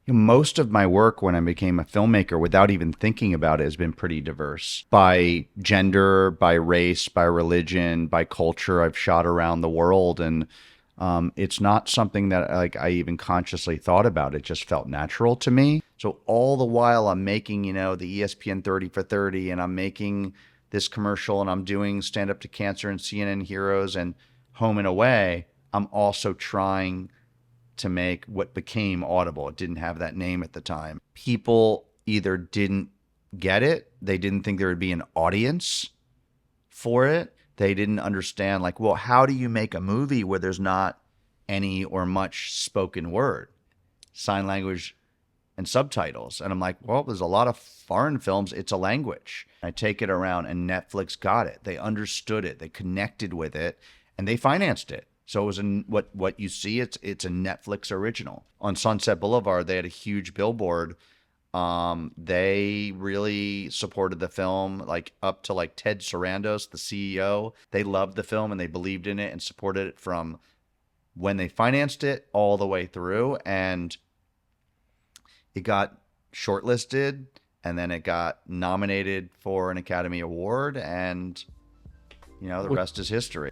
Most of my work when I became a filmmaker, without even thinking about it, has been pretty diverse by gender, by race, by religion, by culture. I've shot around the world, and it's not something that like I even consciously thought about. It just felt natural to me. So all the while I'm making, the ESPN 30 for 30, and I'm making this commercial, and I'm doing Stand Up to Cancer and CNN Heroes and Home and Away, I'm also trying to make what became Audible. It didn't have that name at the time. People either didn't get it, they didn't think there would be an audience for it. They didn't understand, like, well, how do you make a movie where there's not any or much spoken word, sign language, and subtitles? And I'm like, well, there's a lot of foreign films. It's a language. I take it around, and Netflix got it. They understood it. They connected with it, and they financed it. So it was what you see. It's a Netflix original. On Sunset Boulevard, they had a huge billboard. They really supported the film, like up to like Ted Sarandos, the CEO. They loved the film and they believed in it and supported it from when they financed it all the way through. And it got shortlisted, and then it got nominated for an Academy Award, and the rest is history.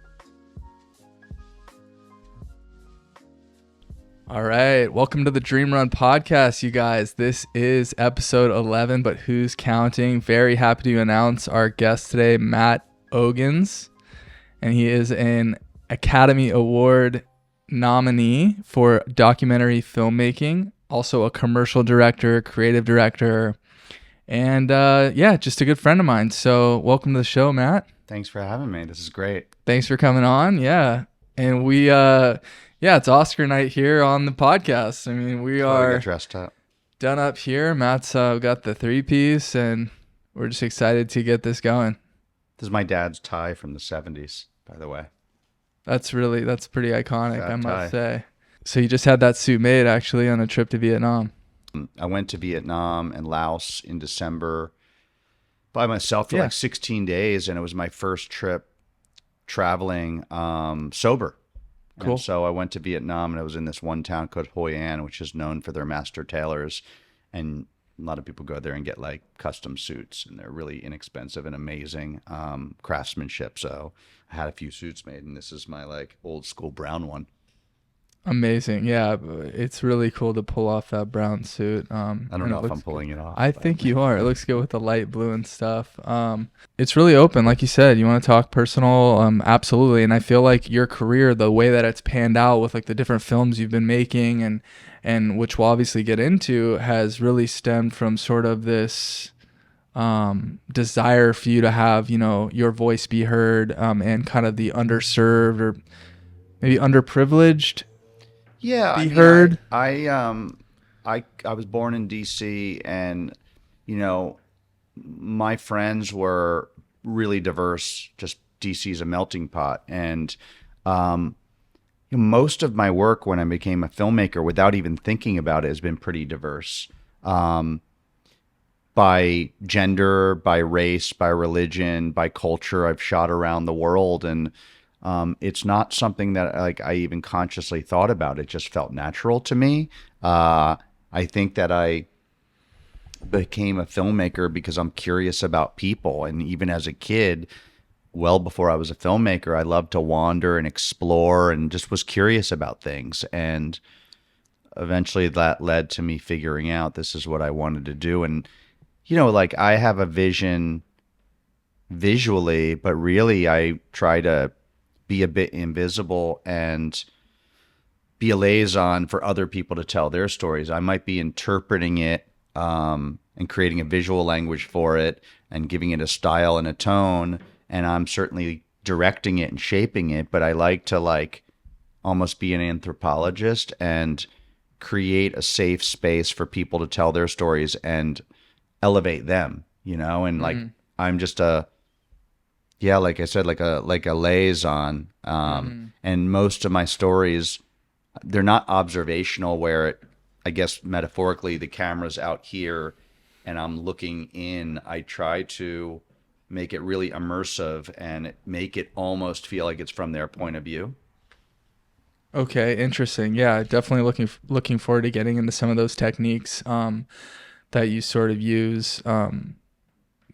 All right, welcome to the Dreamrun podcast, you guys. This is episode 11, but who's counting? Very happy to announce our guest today, Matt Ogens, and he is an Academy Award nominee for documentary filmmaking, also a commercial director, creative director, and just a good friend of mine. So welcome to the show, Matt. Thanks for having me. This is great. Thanks for coming on. Yeah, and we it's Oscar night here on the podcast. I mean, we are dressed up, done up here. Matt's got the 3-piece, and we're just excited to get this going. This is my dad's tie from the 70s, by the way. That's pretty iconic, Fat I must tie. say. So you just had that suit made, actually, on a trip to Vietnam. I went to Vietnam and Laos in December by myself for like 16 days, and it was my first trip traveling sober. Cool. And so I went to Vietnam, and I was in this one town called Hoi An, which is known for their master tailors. And a lot of people go there and get like custom suits, and they're really inexpensive and amazing craftsmanship. So I had a few suits made, and this is my like old school brown one. Amazing. Yeah, it's really cool to pull off that brown suit. I don't know if I'm pulling it off. I think you are. It looks good with the light blue and stuff. It's really open, like you said. You want to talk personal? Absolutely. And I feel like your career, the way that it's panned out with like the different films you've been making, and which we'll obviously get into, has really stemmed from sort of this desire for you to have, your voice be heard, and kind of the underserved or maybe underprivileged. Yeah, be heard. I was born in DC, and my friends were really diverse. Just DC's a melting pot, and most of my work when I became a filmmaker, without even thinking about it, has been pretty diverse. By gender, by race, by religion, by culture. I've shot around the world, and it's not something that like I even consciously thought about. It just felt natural to me. I think that I became a filmmaker because I'm curious about people. And even as a kid, well before I was a filmmaker, I loved to wander and explore and just was curious about things. And eventually that led to me figuring out this is what I wanted to do. And, like I have a vision visually, but really I try to be a bit invisible and be a liaison for other people to tell their stories. I might be interpreting it and creating a visual language for it and giving it a style and a tone, and I'm certainly directing it and shaping it, but I like to almost be an anthropologist and create a safe space for people to tell their stories and elevate them, and I'm just like I said, like a liaison. And most of my stories, they're not observational where I guess metaphorically the camera's out here and I'm looking in. I try to make it really immersive and make it almost feel like it's from their point of view. Okay, interesting. Yeah, definitely looking forward to getting into some of those techniques that you sort of use.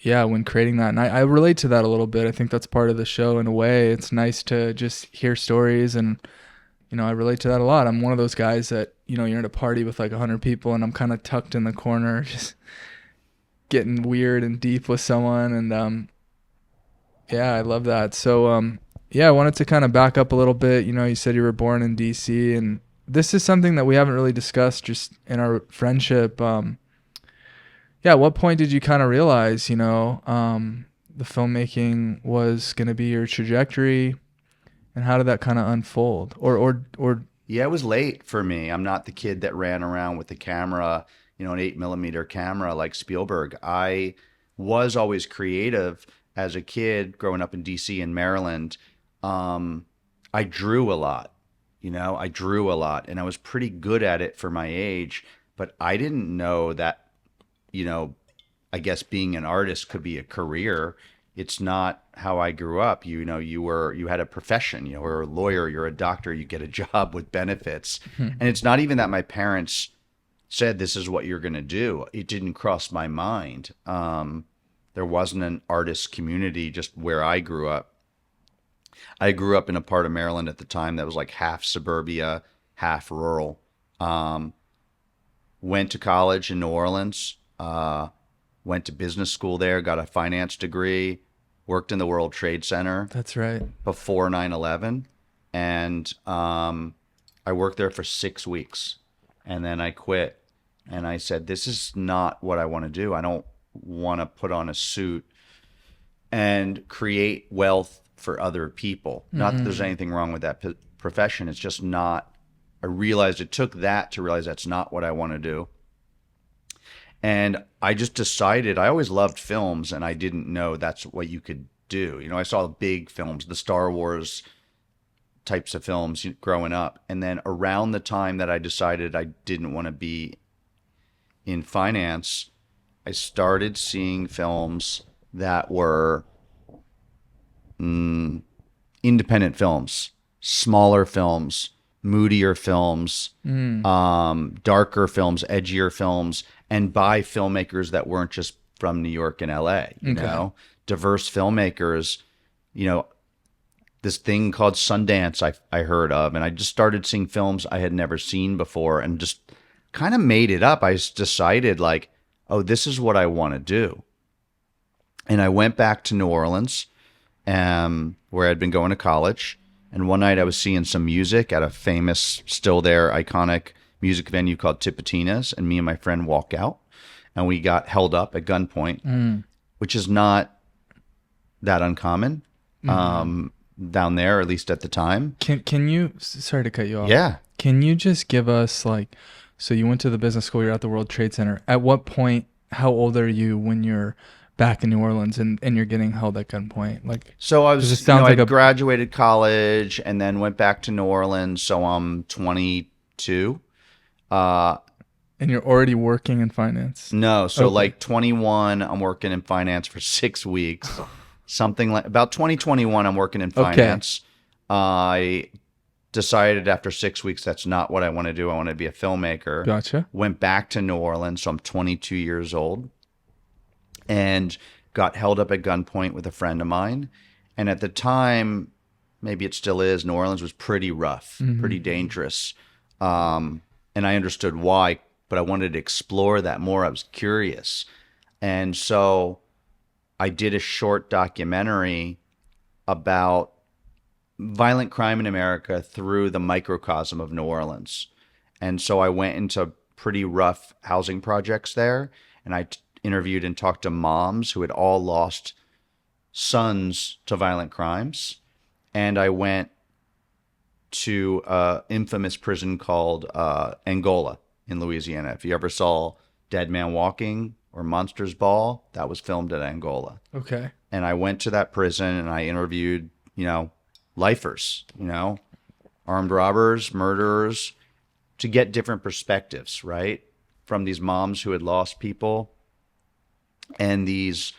Yeah, when creating that, and I relate to that a little bit. I think that's part of the show in a way. It's nice to just hear stories, and I relate to that a lot. I'm one of those guys that you're at a party with like 100 people, and I'm kind of tucked in the corner, just getting weird and deep with someone, and yeah, I love that. So yeah, I wanted to kind of back up a little bit. You said you were born in DC, and this is something that we haven't really discussed just in our friendship. Yeah, at what point did you kind of realize, the filmmaking was going to be your trajectory, and how did that kind of unfold? Or Yeah, it was late for me. I'm not the kid that ran around with the camera, an 8 millimeter camera like Spielberg. I was always creative as a kid growing up in DC and Maryland. I drew a lot, I drew a lot and I was pretty good at it for my age, but I didn't know that, you know, I guess being an artist could be a career. It's not how I grew up. You had a profession, you're a lawyer, you're a doctor, you get a job with benefits. And it's not even that my parents said this is what you're going to do. It didn't cross my mind. There wasn't an artist community just where I grew up. I grew up in a part of Maryland at the time that was like half suburbia, half rural. Um, Went to college in New Orleans, went to business school there, got a finance degree, worked in the World Trade Center that's right. before 9/11, and I worked there for 6 weeks, and then I quit. And I said, this is not what I want to do. I don't want to put on a suit and create wealth for other people. Not that there's anything wrong with that profession. It's just not. I realized it took that to realize that's not what I want to do. And I just decided, I always loved films and I didn't know that's what you could do. I saw big films, the Star Wars types of films growing up. And then around the time that I decided I didn't want to be in finance, I started seeing films that were independent films, smaller films, moodier films, darker films, edgier films, and by filmmakers that weren't just from New York and LA, diverse filmmakers, this thing called Sundance I heard of, and I just started seeing films I had never seen before and just kind of made it up. I decided like, oh, this is what I want to do. And I went back to New Orleans, where I'd been going to college. And one night I was seeing some music at a famous, still there, iconic music venue called Tipitina's. And me and my friend walk out and we got held up at gunpoint, which is not that uncommon down there, at least at the time. Can you, sorry to cut you off. Yeah. Can you just give us like, so you went to the business school, you're at the World Trade Center. At what point, how old are you when you're back in New Orleans and you're getting held at gunpoint? Like, so I it was, sounds like I graduated college and then went back to New Orleans. So I'm 22. And you're already working in finance? No. So Okay. like 21, I'm working in finance for 6 weeks. Something like about 2021, I'm working in finance. I decided after 6 weeks, that's not what I want to do. I want to be a filmmaker. Gotcha. Went back to New Orleans. So I'm 22 years old and got held up at gunpoint with a friend of mine. And at the time, maybe it still is, New Orleans was pretty rough, pretty dangerous. And I understood why, but I wanted to explore that more. I was curious. And so I did a short documentary about violent crime in America through the microcosm of New Orleans. And so I went into pretty rough housing projects there, and I interviewed and talked to moms who had all lost sons to violent crimes. And I went to an infamous prison called Angola in Louisiana. If you ever saw Dead Man Walking or Monsters Ball, that was filmed at Angola. Okay. And I went to that prison and I interviewed, lifers, armed robbers, murderers, to get different perspectives, right? From these moms who had lost people and these,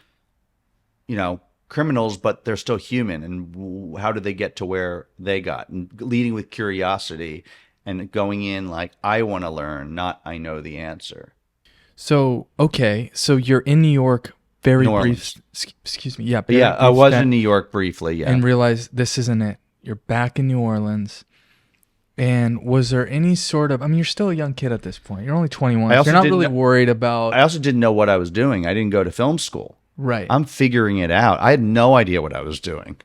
criminals, but they're still human. And how did they get to where they got? And leading with curiosity and going in like, I want to learn, not I know the answer. So, okay. So you're in New York, very New brief, Orleans. excuse me. Yeah. But yeah, I brief was stint, in New York briefly. Yeah. and realized this isn't it. You're back in New Orleans. And was there any sort of, I mean, you're still a young kid at this point. You're only 21. I also You're not didn't really know- worried about, I also didn't know what I was doing. I didn't go to film school. right. I'm figuring it out. I had no idea what I was doing.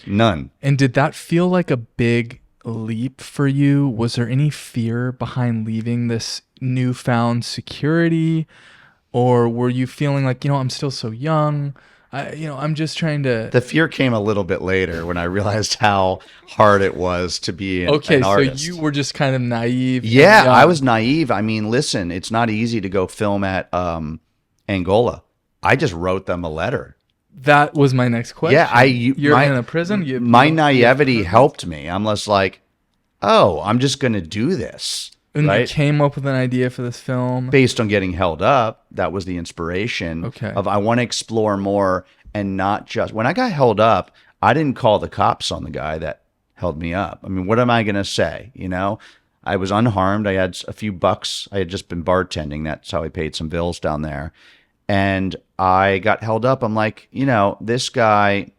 None. And did that feel like a big leap for you? Was there any fear behind leaving this newfound security? Or were you feeling like, I'm still so young. I'm just trying to. The fear came a little bit later when I realized how hard it was to be an artist. So you were just kind of naive. and Yeah, young. I was naive. I mean, listen, it's not easy to go film at Angola. I just wrote them a letter. That was my next question. Yeah, You're in a prison. My naivety helped me. I'm less like, oh, I'm just going to do this. And you right? came up with an idea for this film. Based on getting held up, that was the inspiration Okay. of I want to explore more and not just when I got held up, I didn't call the cops on the guy that held me up. I mean, what am I going to say? I was unharmed. I had a few bucks. I had just been bartending. That's how I paid some bills down there. And I got held up. I'm like, this guy,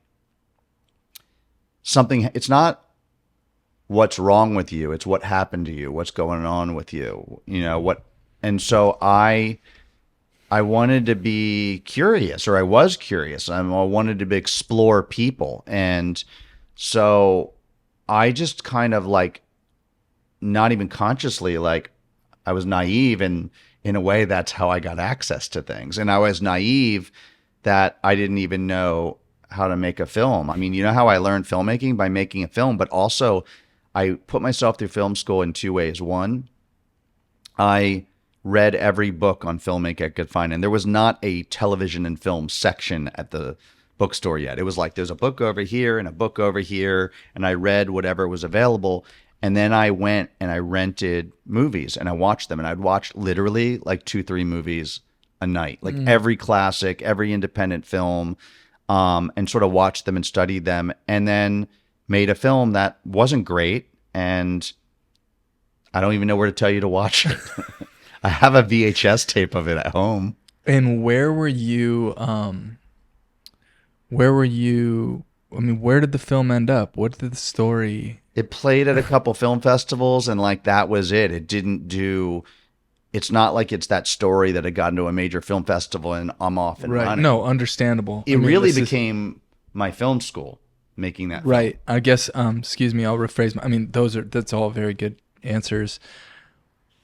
it's not what's wrong with you. It's what happened to you. What's going on with you? And so I wanted to be curious, or I was curious. I wanted to explore people. And so I just kind of like, not even consciously, like I was naive, and in a way that's how I got access to things. And I was naive that I didn't even know how to make a film. I mean, you know how I learned filmmaking? By making a film, but also I put myself through film school in two ways. One, I read every book on filmmaking I could find, and there was not a television and film section at the bookstore yet. It was like there's a book over here and a book over here, and I read whatever was available. And then I went and I rented movies and I watched them, and I'd watch literally like 2-3 movies a night, like every classic, every independent film, and sort of watched them and studied them, and then made a film that wasn't great. And I don't even know where to tell you to watch it. I have a VHS tape of it at home. And where were you? I mean, where did the film end up? What did the story? It played at a couple film festivals, and like that was it. It's not like it's that story that had gotten to a major film festival and I'm off and running. No, understandable. It really became my film school making that film. Right. I guess, excuse me, I'll rephrase that's all very good answers.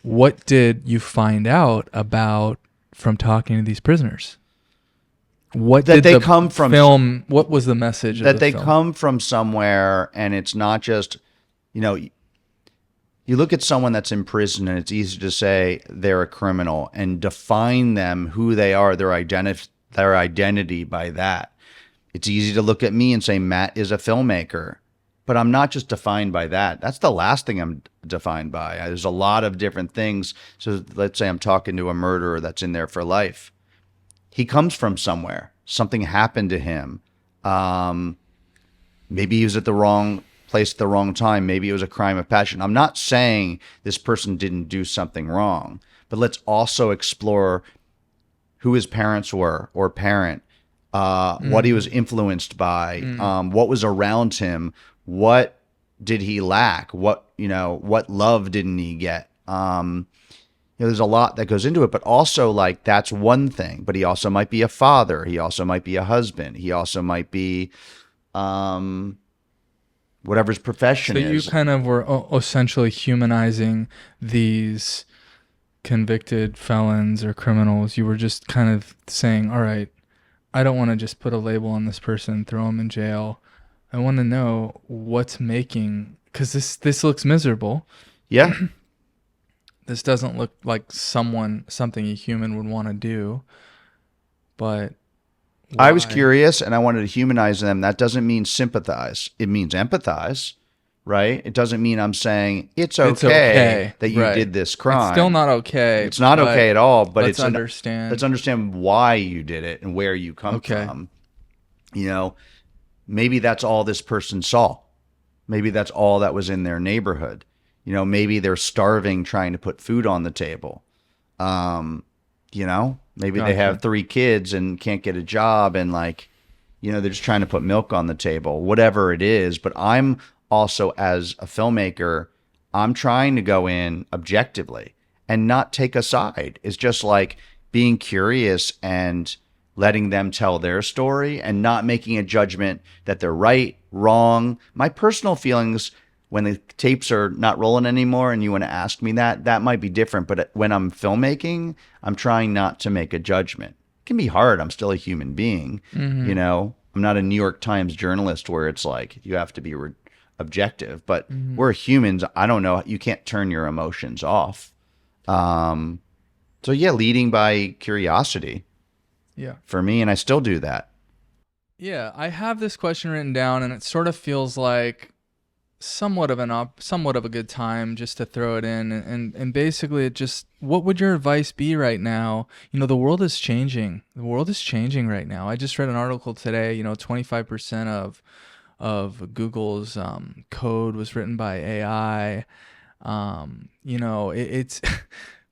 What did you find out from talking to these prisoners? What That did they the come from film? What was the message of that the they film? come from somewhere, and it's not just, you look at someone that's in prison and it's easy to say they're a criminal and define them, who they are, their identity by that. It's easy to look at me and say Matt is a filmmaker, but I'm not just defined by that. That's the last thing I'm defined by. There's a lot of different things. So let's say I'm talking to a murderer that's in there for life. He comes from somewhere. Something happened to him. Maybe he was at the wrong place at the wrong time. Maybe it was a crime of passion. I'm not saying this person didn't do something wrong, but let's also explore who his parents were or parent, what he was influenced by, what was around him, what did he lack, what love didn't he get. There's a lot that goes into it, but also like that's one thing, but he also might be a father. He also might be a husband. He also might be whatever his profession is. So you kind of were essentially humanizing these convicted felons or criminals. You were just kind of saying, all right, I don't want to just put a label on this person, throw him in jail. I want to know what's making, because this looks miserable. Yeah. This doesn't look like something a human would want to do, but I was why? curious and I wanted to humanize them. That doesn't mean sympathize. It means empathize, right? It doesn't mean I'm saying it's okay that you did this crime. It's still not okay. It's not okay at all, but let's understand. Let's understand why you did it and where you come from. You know, maybe that's all this person saw. Maybe that's all that was in their neighborhood. Maybe they're starving trying to put food on the table. Maybe they have Gotcha. 3 kids and can't get a job and like, they're just trying to put milk on the table, whatever it is. But I'm also, as a filmmaker, I'm trying to go in objectively and not take a side. It's just like being curious and letting them tell their story and not making a judgment that they're right, wrong. My personal feelings when the tapes are not rolling anymore and you want to ask me that might be different. But when I'm filmmaking, I'm trying not to make a judgment. It can be hard. I'm still a human being. Mm-hmm. I'm not a New York Times journalist where it's like you have to be objective, but Mm-hmm. we're humans. I don't know. You can't turn your emotions off. So yeah, leading by curiosity Yeah. for me, and I still do that. Yeah, I have this question written down, and it sort of feels like somewhat of a good time just to throw it in, and basically it just, what would your advice be right now? The world is changing. The world is changing right now. I just read an article today. 25% of Google's code was written by AI. It's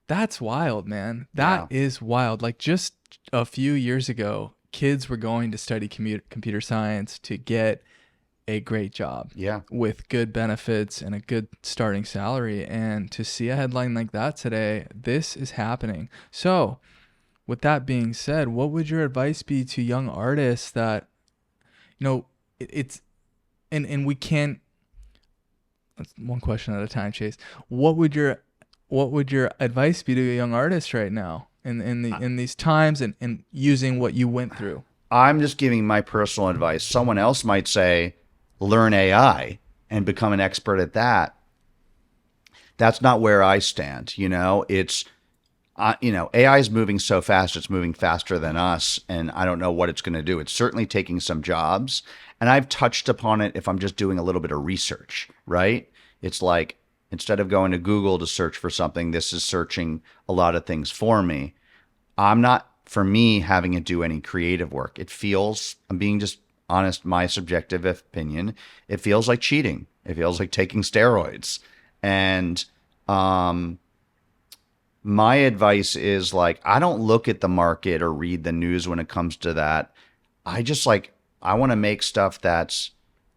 that's wild, man. That Yeah. is wild. Like just a few years ago, kids were going to study computer science to get a great job Yeah. with good benefits and a good starting salary. And to see a headline like that today, this is happening. So, with that being said, what would your advice be to young artists that, it's, and we can't, that's one question at a time, Chase. What would your advice be to a young artist right now in these times and using what you went through? I'm just giving my personal advice. Someone else might say, learn AI and become an expert at that. That's not where I stand. AI is moving so fast. It's moving faster than us. And I don't know what it's going to do. It's certainly taking some jobs. And I've touched upon it if I'm just doing a little bit of research, right? It's like, instead of going to Google to search for something, this is searching a lot of things for me. I'm not, for me, having it do any creative work. It feels, I'm being just honest, my subjective opinion, it feels like cheating. It feels like taking steroids. And my advice is like, I don't look at the market or read the news when it comes to that. I want to make stuff that's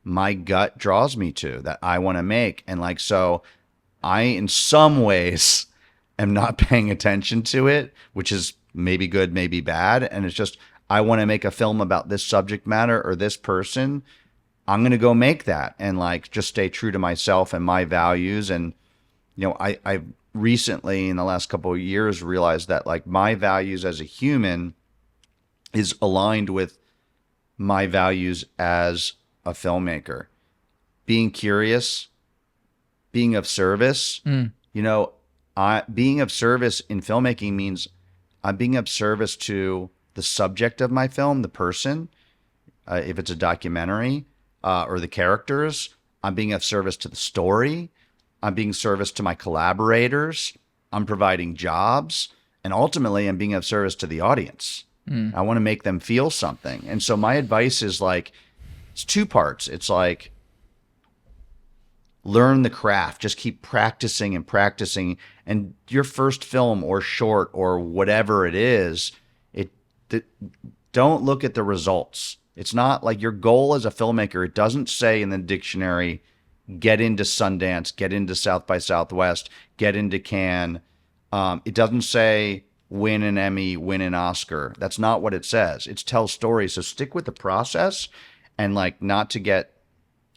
my gut draws me to, that I want to make. And like, so I, in some ways, am not paying attention to it, which is maybe good, maybe bad. And it's just, I want to make a film about this subject matter or this person. I'm going to go make that and like just stay true to myself and my values. And, I recently in the last couple of years realized that like my values as a human is aligned with my values as a filmmaker. Being curious, being of service, Mm. being of service in filmmaking means I'm being of service to the subject of my film, the person, if it's a documentary, or the characters. I'm being of service to the story. I'm being of service to my collaborators. I'm providing jobs. And ultimately, I'm being of service to the audience. Mm. I want to make them feel something. And so my advice is like, it's 2 parts. It's like, learn the craft, just keep practicing and practicing. And your first film or short or whatever it is, don't look at the results. It's not like your goal as a filmmaker. It doesn't say in the dictionary, get into Sundance, get into South by Southwest, get into Cannes. It doesn't say win an Emmy, win an Oscar. That's not what it says. It's tell stories. So stick with the process and like not to get,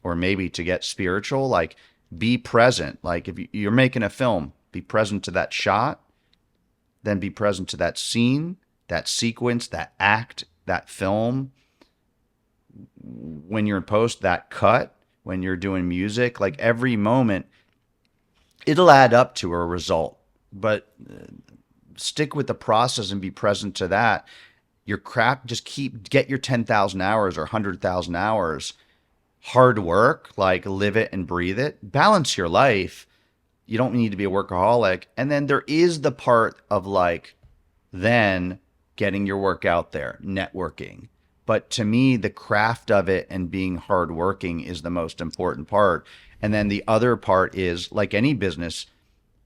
or maybe to get spiritual, like be present. Like if you're making a film, be present to that shot, then be present to that scene, that sequence, that act, that film. When you're in post, that cut, when you're doing music, like every moment, it'll add up to a result. But stick with the process and be present to that. Your craft, just get your 10,000 hours or 100,000 hours. Hard work, like live it and breathe it. Balance your life. You don't need to be a workaholic. And then there is the part of like, then getting your work out there, networking. But to me, the craft of it and being hardworking is the most important part. And then the other part is, like any business,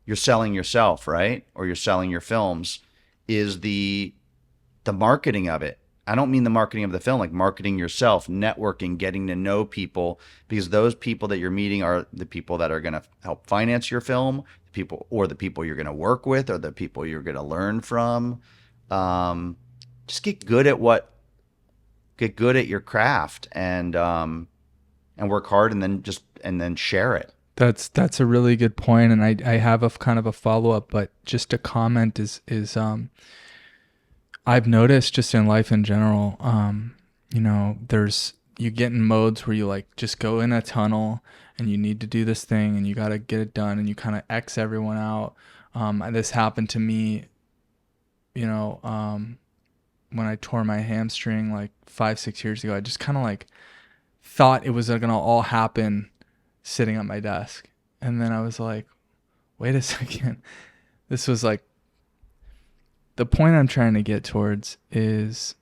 you're selling yourself, right? Or you're selling your films, is the marketing of it. I don't mean the marketing of the film, like marketing yourself, networking, getting to know people, because those people that you're meeting are the people that are going to help finance your film, the people you're going to work with, or the people you're going to learn from. Just get good at your craft, and work hard, and then share it. That's a really good point, and I have a kind of a follow up, but just a comment is I've noticed just in life in general, you get in modes where you like just go in a tunnel and you need to do this thing and you got to get it done and you kind of X everyone out. And this happened to me, when I tore my hamstring like 5-6 years ago. I just kind of like thought it was going to all happen sitting at my desk. And then I was like, wait a second. This was like, the point I'm trying to get towards is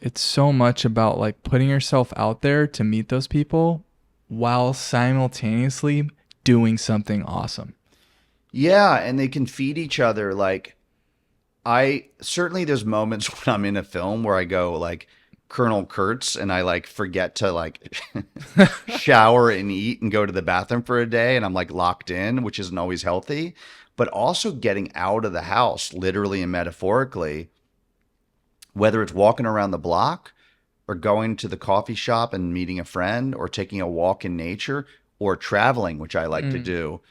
it's so much about like putting yourself out there to meet those people while simultaneously doing something awesome. Yeah, and they can feed each other. Like, I certainly, there's moments when I'm in a film where I go like Colonel Kurtz and I like forget to like shower and eat and go to the bathroom for a day, and I'm like locked in, which isn't always healthy. But also getting out of the house, literally and metaphorically, whether it's walking around the block or going to the coffee shop and meeting a friend or taking a walk in nature or traveling, which I like to do,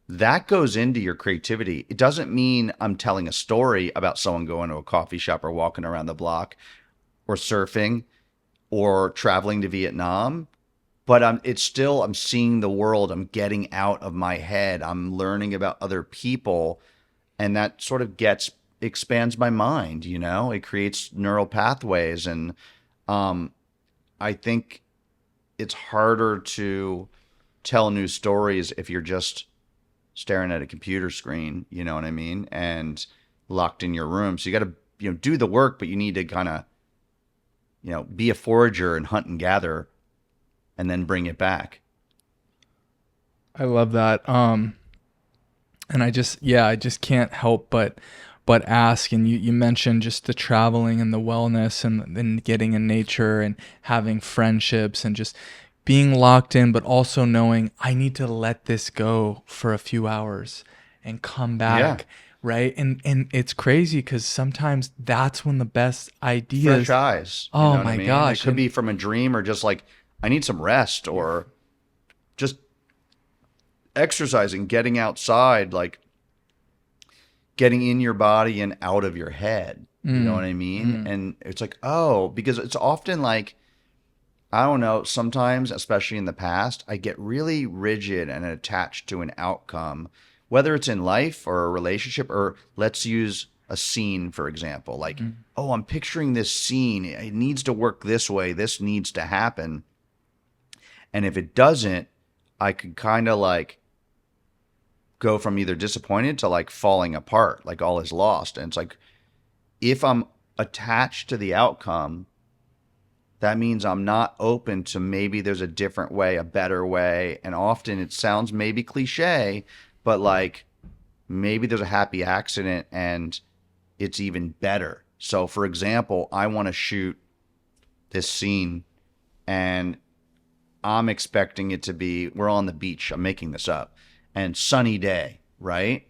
that goes into your creativity. It doesn't mean I'm telling a story about someone going to a coffee shop or walking around the block or surfing or traveling to Vietnam. But I'm seeing the world. I'm getting out of my head. I'm learning about other people. And that sort of expands my mind, it creates neural pathways. And I think it's harder to tell new stories if you're just staring at a computer screen, you know what I mean? And locked in your room. So you got to, do the work, but you need to kind of, be a forager and hunt and gather and then bring it back. I love that. And I just can't help but ask. And you mentioned just the traveling and the wellness and getting in nature and having friendships and just being locked in, but also knowing I need to let this go for a few hours and come back. Yeah. Right. And it's crazy because sometimes that's when the best ideas. Fresh eyes. Oh my gosh. It could be from a dream or just like, I need some rest, or just exercising, getting outside, like getting in your body and out of your head. You know what I mean? And it's like, because it's often like, I don't know, sometimes, especially in the past, I get really rigid and attached to an outcome, whether it's in life or a relationship, or let's use a scene, for example. Like, I'm picturing this scene. It needs to work this way. This needs to happen. And if it doesn't, I could kind of like go from either disappointed to like falling apart, like all is lost. And it's like, if I'm attached to the outcome, that means I'm not open to maybe there's a different way, a better way. And often it sounds maybe cliche, but like maybe there's a happy accident and it's even better. So for example, I want to shoot this scene and I'm expecting it to be, we're on the beach, I'm making this up, and sunny day, right?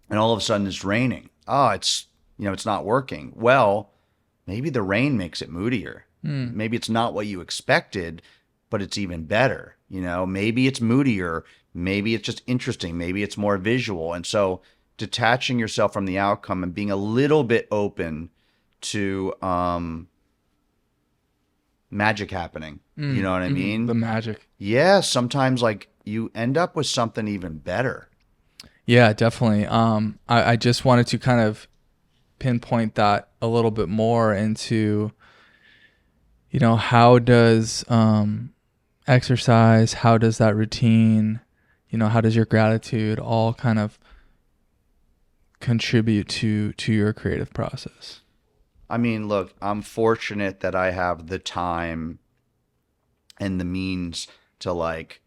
And all of a sudden it's raining. It's not working. Well, maybe the rain makes it moodier. Maybe it's not what you expected, but it's even better. Maybe it's moodier. Maybe it's just interesting. Maybe it's more visual. And so detaching yourself from the outcome and being a little bit open to magic happening. You know what I mean? The magic. Yeah. Sometimes like you end up with something even better. Yeah, definitely. I just wanted to kind of pinpoint that a little bit more into, how does exercise, how does that routine, how does your gratitude all kind of contribute to your creative process? I mean, look, I'm fortunate that I have the time and the means to like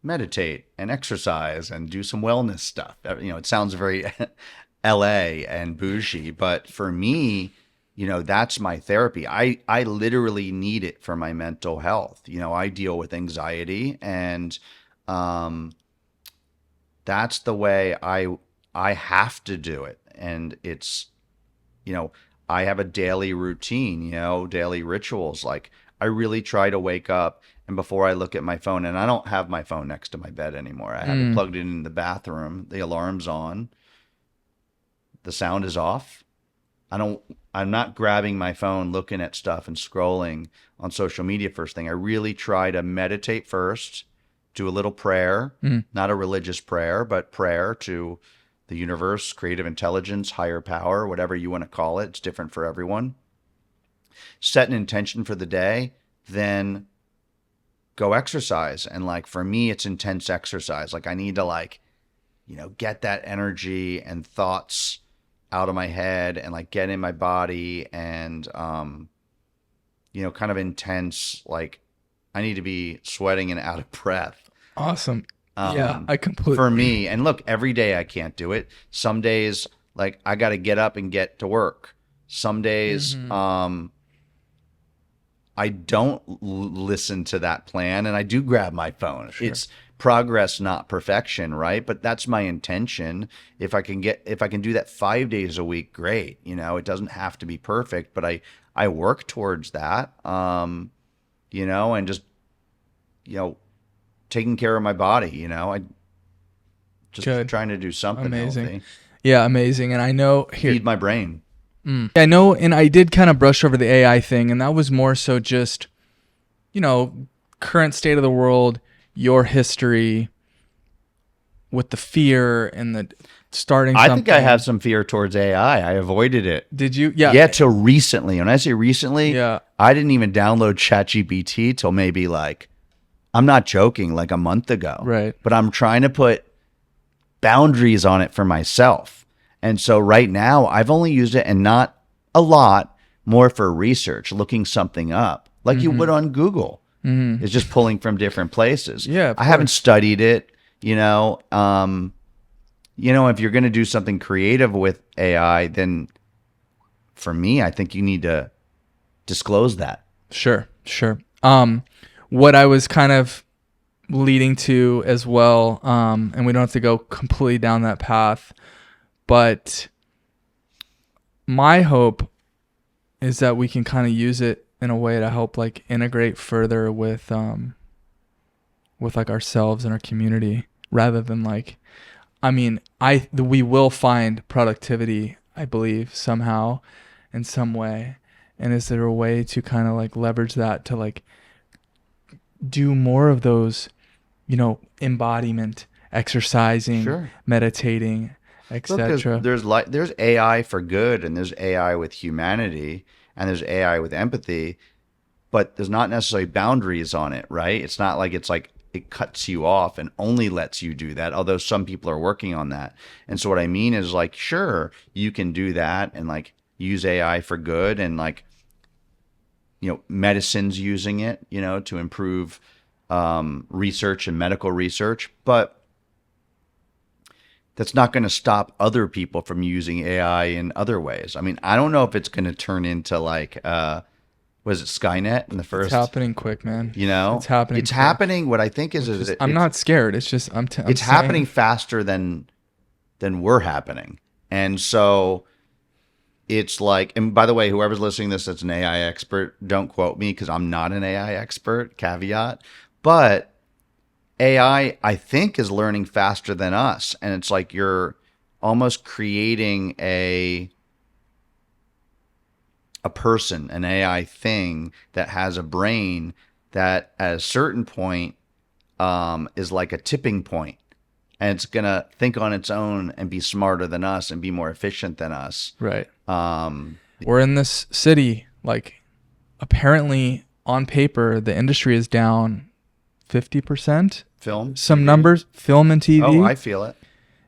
meditate and exercise and do some wellness stuff. It sounds very LA and bougie, but for me, that's my therapy. I literally need it for my mental health. I deal with anxiety, and um, that's the way I have to do it. And it's, you know, I have a daily routine, daily rituals. Like I really try to wake up, and before I look at my phone, and I don't have my phone next to my bed anymore. I have it plugged in the bathroom. The alarm's on. The sound is off. I'm not grabbing my phone, looking at stuff and scrolling on social media first thing. I really try to meditate first, do a little prayer, not a religious prayer, but prayer to the universe, creative intelligence, higher power, whatever you want to call it. It's different for everyone. Set an intention for the day, then go exercise. And like for me, it's intense exercise. Like I need to get that energy and thoughts out of my head and like get in my body and, kind of intense. Like I need to be sweating and out of breath. Awesome. Yeah, I completely. For me, and look, every day I can't do it. Some days, like I got to get up and get to work. Some days, I don't listen to that plan, and I do grab my phone. Sure. It's progress, not perfection, right? But that's my intention. If I can do that 5 days a week, great. It doesn't have to be perfect, but I work towards that. And just taking care of my body. I just Good. trying to do something amazing. Healthy. Yeah, amazing. And I know feed my brain. I know, and I did kind of brush over the AI thing, and that was more so just, current state of the world, your history with the fear and the starting something. I think I have some fear towards AI. I avoided it. Did you? Yeah. Yeah, till recently. When I say recently, yeah. I didn't even download ChatGPT till maybe I'm not joking, like a month ago. Right. But I'm trying to put boundaries on it for myself. And so right now, I've only used it, and not a lot, more for research, looking something up, like you would on Google. It's just pulling from different places. Yeah, I haven't studied it, if you're going to do something creative with AI, then for me, I think you need to disclose that. Sure. What I was kind of leading to as well, and we don't have to go completely down that path, but my hope is that we can kind of use it in a way to help like integrate further with like ourselves and our community, rather than we will find productivity, I believe, somehow in some way. And is there a way to kind of like leverage that to like do more of those, embodiment, exercising, Sure. meditating, etc. There's AI for good, and there's AI with humanity, and there's AI with empathy, but there's not necessarily boundaries on it, right? It's not like it cuts you off and only lets you do that, although some people are working on that. And so what I mean is sure, you can do that and use AI for good, and medicine's using it, to improve research and medical research, but that's not going to stop other people from using AI in other ways. I mean, I don't know if it's going to turn into was it Skynet in the first? It's happening quick, man. It's happening. It's happening. What I think is I'm not scared. It's just it's happening faster than we're happening, and so it's and by the way, whoever's listening to this that's an AI expert, don't quote me because I'm not an AI expert. Caveat, but AI, I think, is learning faster than us. And it's you're almost creating a person, an AI thing that has a brain that at a certain point is like a tipping point. And it's going to think on its own and be smarter than us and be more efficient than us. Right. We're in this city, apparently on paper, the industry is down 50%. Film? Some TV? numbers, film and TV. Oh, I feel it.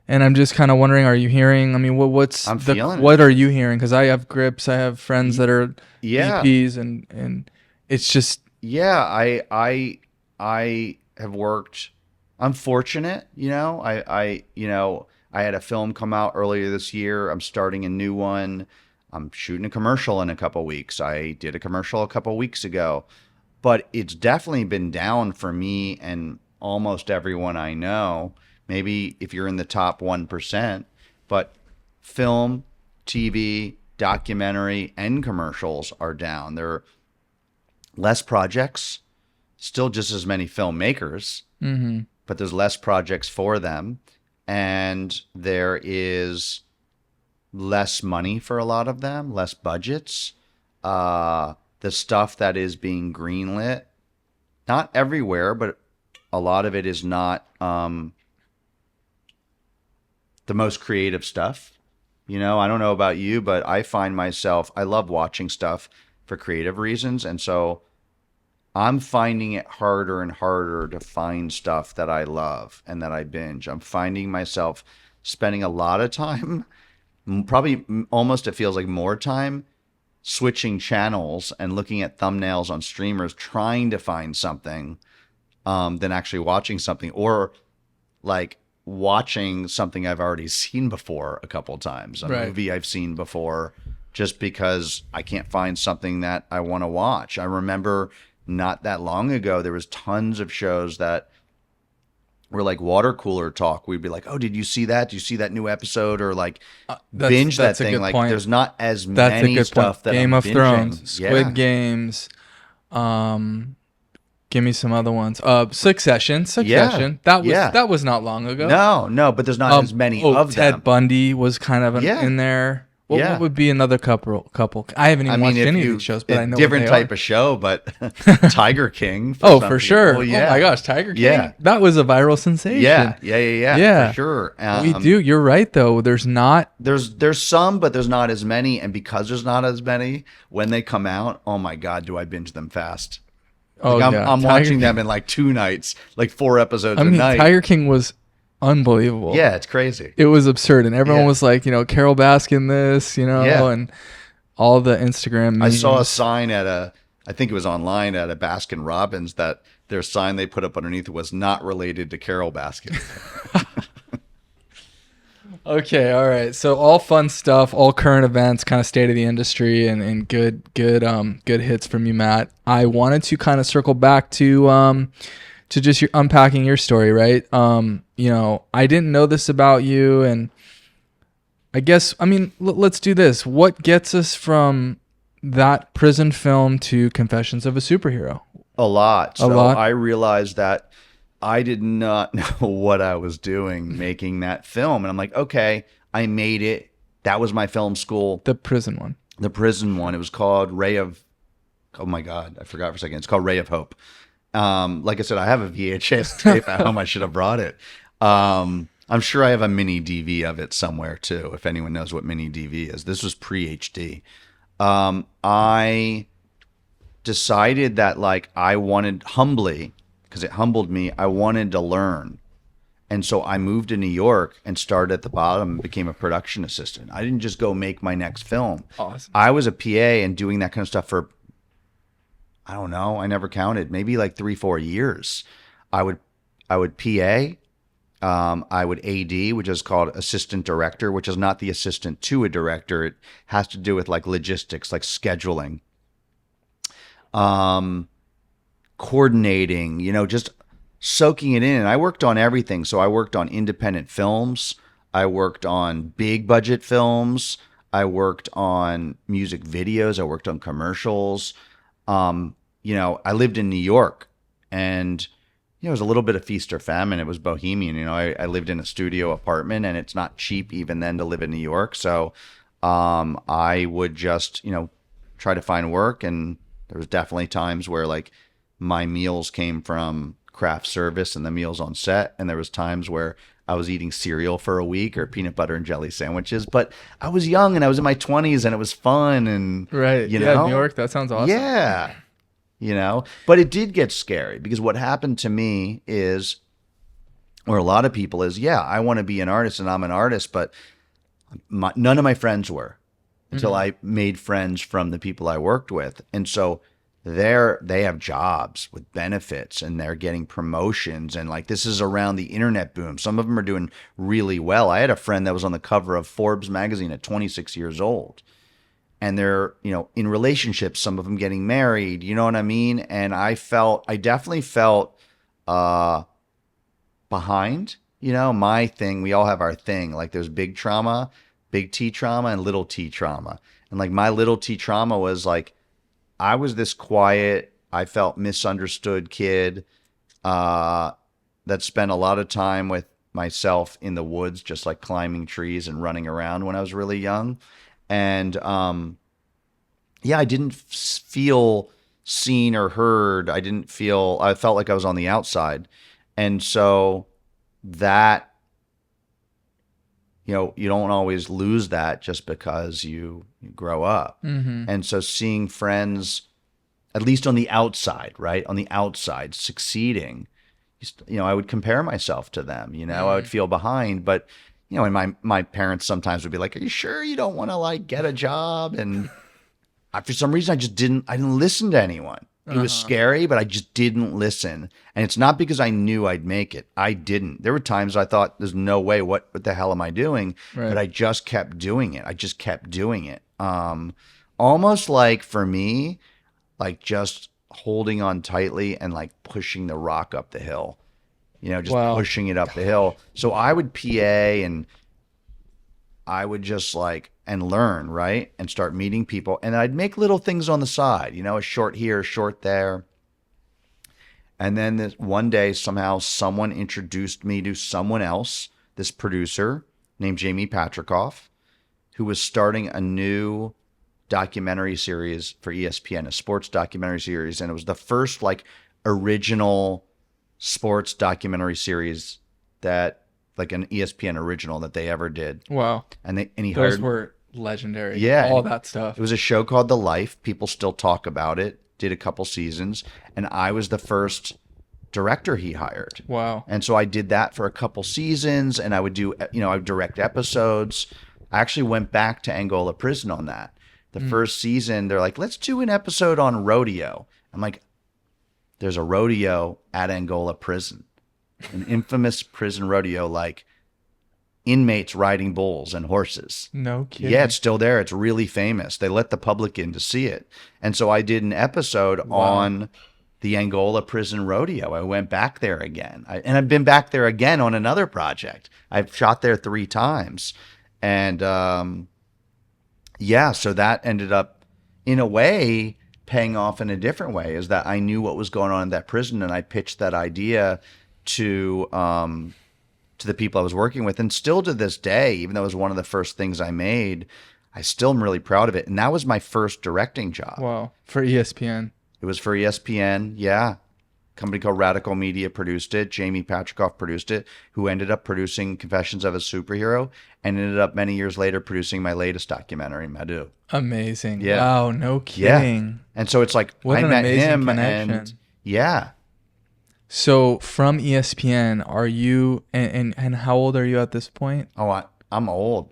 And I'm just kind of wondering, are you hearing? I mean, I'm feeling what it. are you hearing? Because I have grips, I have friends that are Yeah. DPs, and it's just Yeah, I have worked. I'm fortunate, I had a film come out earlier this year. I'm starting a new one. I'm shooting a commercial in a couple weeks. I did a commercial a couple weeks ago, but it's definitely been down for me and almost everyone I know. Maybe if you're in the top 1%, but film, TV, documentary, and commercials are down. There are less projects, still just as many filmmakers, but there's less projects for them. And there is less money for a lot of them, less budgets. The stuff that is being greenlit, not everywhere, but a lot of it is not the most creative stuff. I don't know about you, but I find myself, I love watching stuff for creative reasons. And so I'm finding it harder and harder to find stuff that I love and that I binge. I'm finding myself spending a lot of time, probably almost it feels like more time, switching channels and looking at thumbnails on streamers, trying to find something than actually watching something, or like watching something I've already seen before a couple times, a right. movie I've seen before, just because I can't find something that I want to watch. I remember not that long ago, there was tons of shows that were like water cooler talk. We'd be like, "Oh, did you see that? Did you see that new episode?" Or like binge That's that a thing. good Like point. there's not as That's a many good stuff point. that Game I'm of binging. Thrones, Yeah. Squid Games. Give me some other ones. Succession. Yeah. Yeah. That was not long ago. No, but there's not as many of Ted them. Bundy was kind of Yeah. in there. What Yeah. would be another couple? I haven't even watched if any of you, these shows, but I know different what they type are. of show, but Tiger King. Oh, some for people. sure. Yeah. Oh my gosh, Tiger King. Yeah. That was a viral sensation. Yeah. For sure. We do. You're right, though. There's not. There's some, but there's not as many, and because there's not as many, when they come out, oh my God, do I binge them fast? Oh, Like yeah. I'm Tiger watching King. them in like 2 nights, like 4 episodes I a mean, night. Tiger King was unbelievable. Yeah, it's crazy. It was absurd, and everyone Yeah. was like, Carol Baskin this, Yeah. and all the Instagram I memes. saw a sign I think it was online at a Baskin Robbins, that their sign they put up underneath was not related to Carol Baskin. Okay, all right. So all fun stuff, all current events, kind of state of the industry, and good hits from you, Matt. I wanted to kind of circle back to just your unpacking your story, right? I didn't know this about you, and I guess let's do this. What gets us from that prison film to Confessions of a Superhero? A lot. So lot? I realized that I did not know what I was doing making that film. And I'm like, okay, I made it. That was my film school. The prison one. The prison one. It was called oh my God, I forgot for a second. It's called Ray of Hope. Like I said, I have a VHS tape at home. I should have brought it. I'm sure I have a mini DV of it somewhere too, if anyone knows what mini DV is. This was pre-HD. I decided that I wanted, humbly, because it humbled me, I wanted to learn. And so I moved to New York and started at the bottom and became a production assistant. I didn't just go make my next film. Awesome. I was a PA and doing that kind of stuff for, I don't know, I never counted, maybe 3-4 years. I would PA, I would AD, which is called assistant director, which is not the assistant to a director. It has to do with logistics, like scheduling, coordinating, just soaking it in. And I worked on everything. So I worked on independent films. I worked on big budget films. I worked on music videos. I worked on commercials. I lived in New York, and it was a little bit of feast or famine. It was bohemian. I lived in a studio apartment, and it's not cheap even then to live in New York. So I would just, try to find work. And there was definitely times where my meals came from craft service and the meals on set. And there was times where I was eating cereal for a week or peanut butter and jelly sandwiches. But I was young and I was in my 20s and it was fun. And, Right. New York, that sounds awesome. Yeah. But it did get scary because what happened to me is or a lot of people is, yeah, I want to be an artist and I'm an artist, but none of my friends were until I made friends from the people I worked with. And so they have jobs with benefits and they're getting promotions. And like, this is around the internet boom. Some of them are doing really well. I had a friend that was on the cover of Forbes magazine at 26 years old. And they're, in relationships, some of them getting married, you know what I mean? And I definitely felt behind, my thing. We all have our thing. Like there's big trauma, big T trauma, and little T trauma. And like my little T trauma was like, I was this quiet, I felt misunderstood kid that spent a lot of time with myself in the woods, just like climbing trees and running around when I was really young. And yeah, I didn't feel seen or heard. I felt like I was on the outside. And so that, you don't always lose that just because you grow up. Mm-hmm. And so seeing friends, at least on the outside, right? On the outside, succeeding, I would compare myself to them, I would feel behind. But, and my parents sometimes would be like, are you sure you don't want to like get a job? And for some reason, I didn't listen to anyone. It was scary, but I just didn't listen. And it's not because I knew I'd make it. I didn't. There were times I thought, there's no way, what the hell am I doing? Right. But I just kept doing it. I just kept doing it. Almost like for me, like just holding on tightly and like pushing the rock up the hill, just pushing it up the hill. So I would PA and I would just like, and learn, right? And start meeting people. And I'd make little things on the side, a short here, a short there. And then one day, somehow, someone introduced me to someone else, this producer named Jamie Patrikoff, who was starting a new documentary series for ESPN, a sports documentary series. And it was the first like original sports documentary series that, like an ESPN original that they ever did. Wow. And he Those hired, were legendary. Yeah. All that stuff. It was a show called The Life. People still talk about it. Did a couple seasons. And I was the first director he hired. Wow. And so I did that for a couple seasons, and I would do, I would direct episodes. I actually went back to Angola prison on that. The first season, they're like, let's do an episode on rodeo. I'm like, there's a rodeo at Angola prison. An infamous prison rodeo, like inmates riding bulls and horses. No kidding. Yeah, it's still there. It's really famous. They let the public in to see it. And so I did an episode on the Angola prison rodeo. I went back there again. And I've been back there again on another project. I've shot there 3 times. And so that ended up, in a way, paying off in a different way, is that I knew what was going on in that prison, and I pitched that idea to the people I was working with. And still to this day, even though it was one of the first things I made, I still am really proud of it. And that was my first directing job. Wow. For ESPN. It was for ESPN. Yeah. Company called Radical Media produced it. Jamie Patrikoff produced it, who ended up producing Confessions of a Superhero and ended up many years later producing my latest documentary, Madhu. Amazing. Yeah. Wow. No kidding. Yeah. And so it's like, What I an met amazing him connection. and yeah. So from ESPN, are you, and how old are you at this point? Oh, I'm old.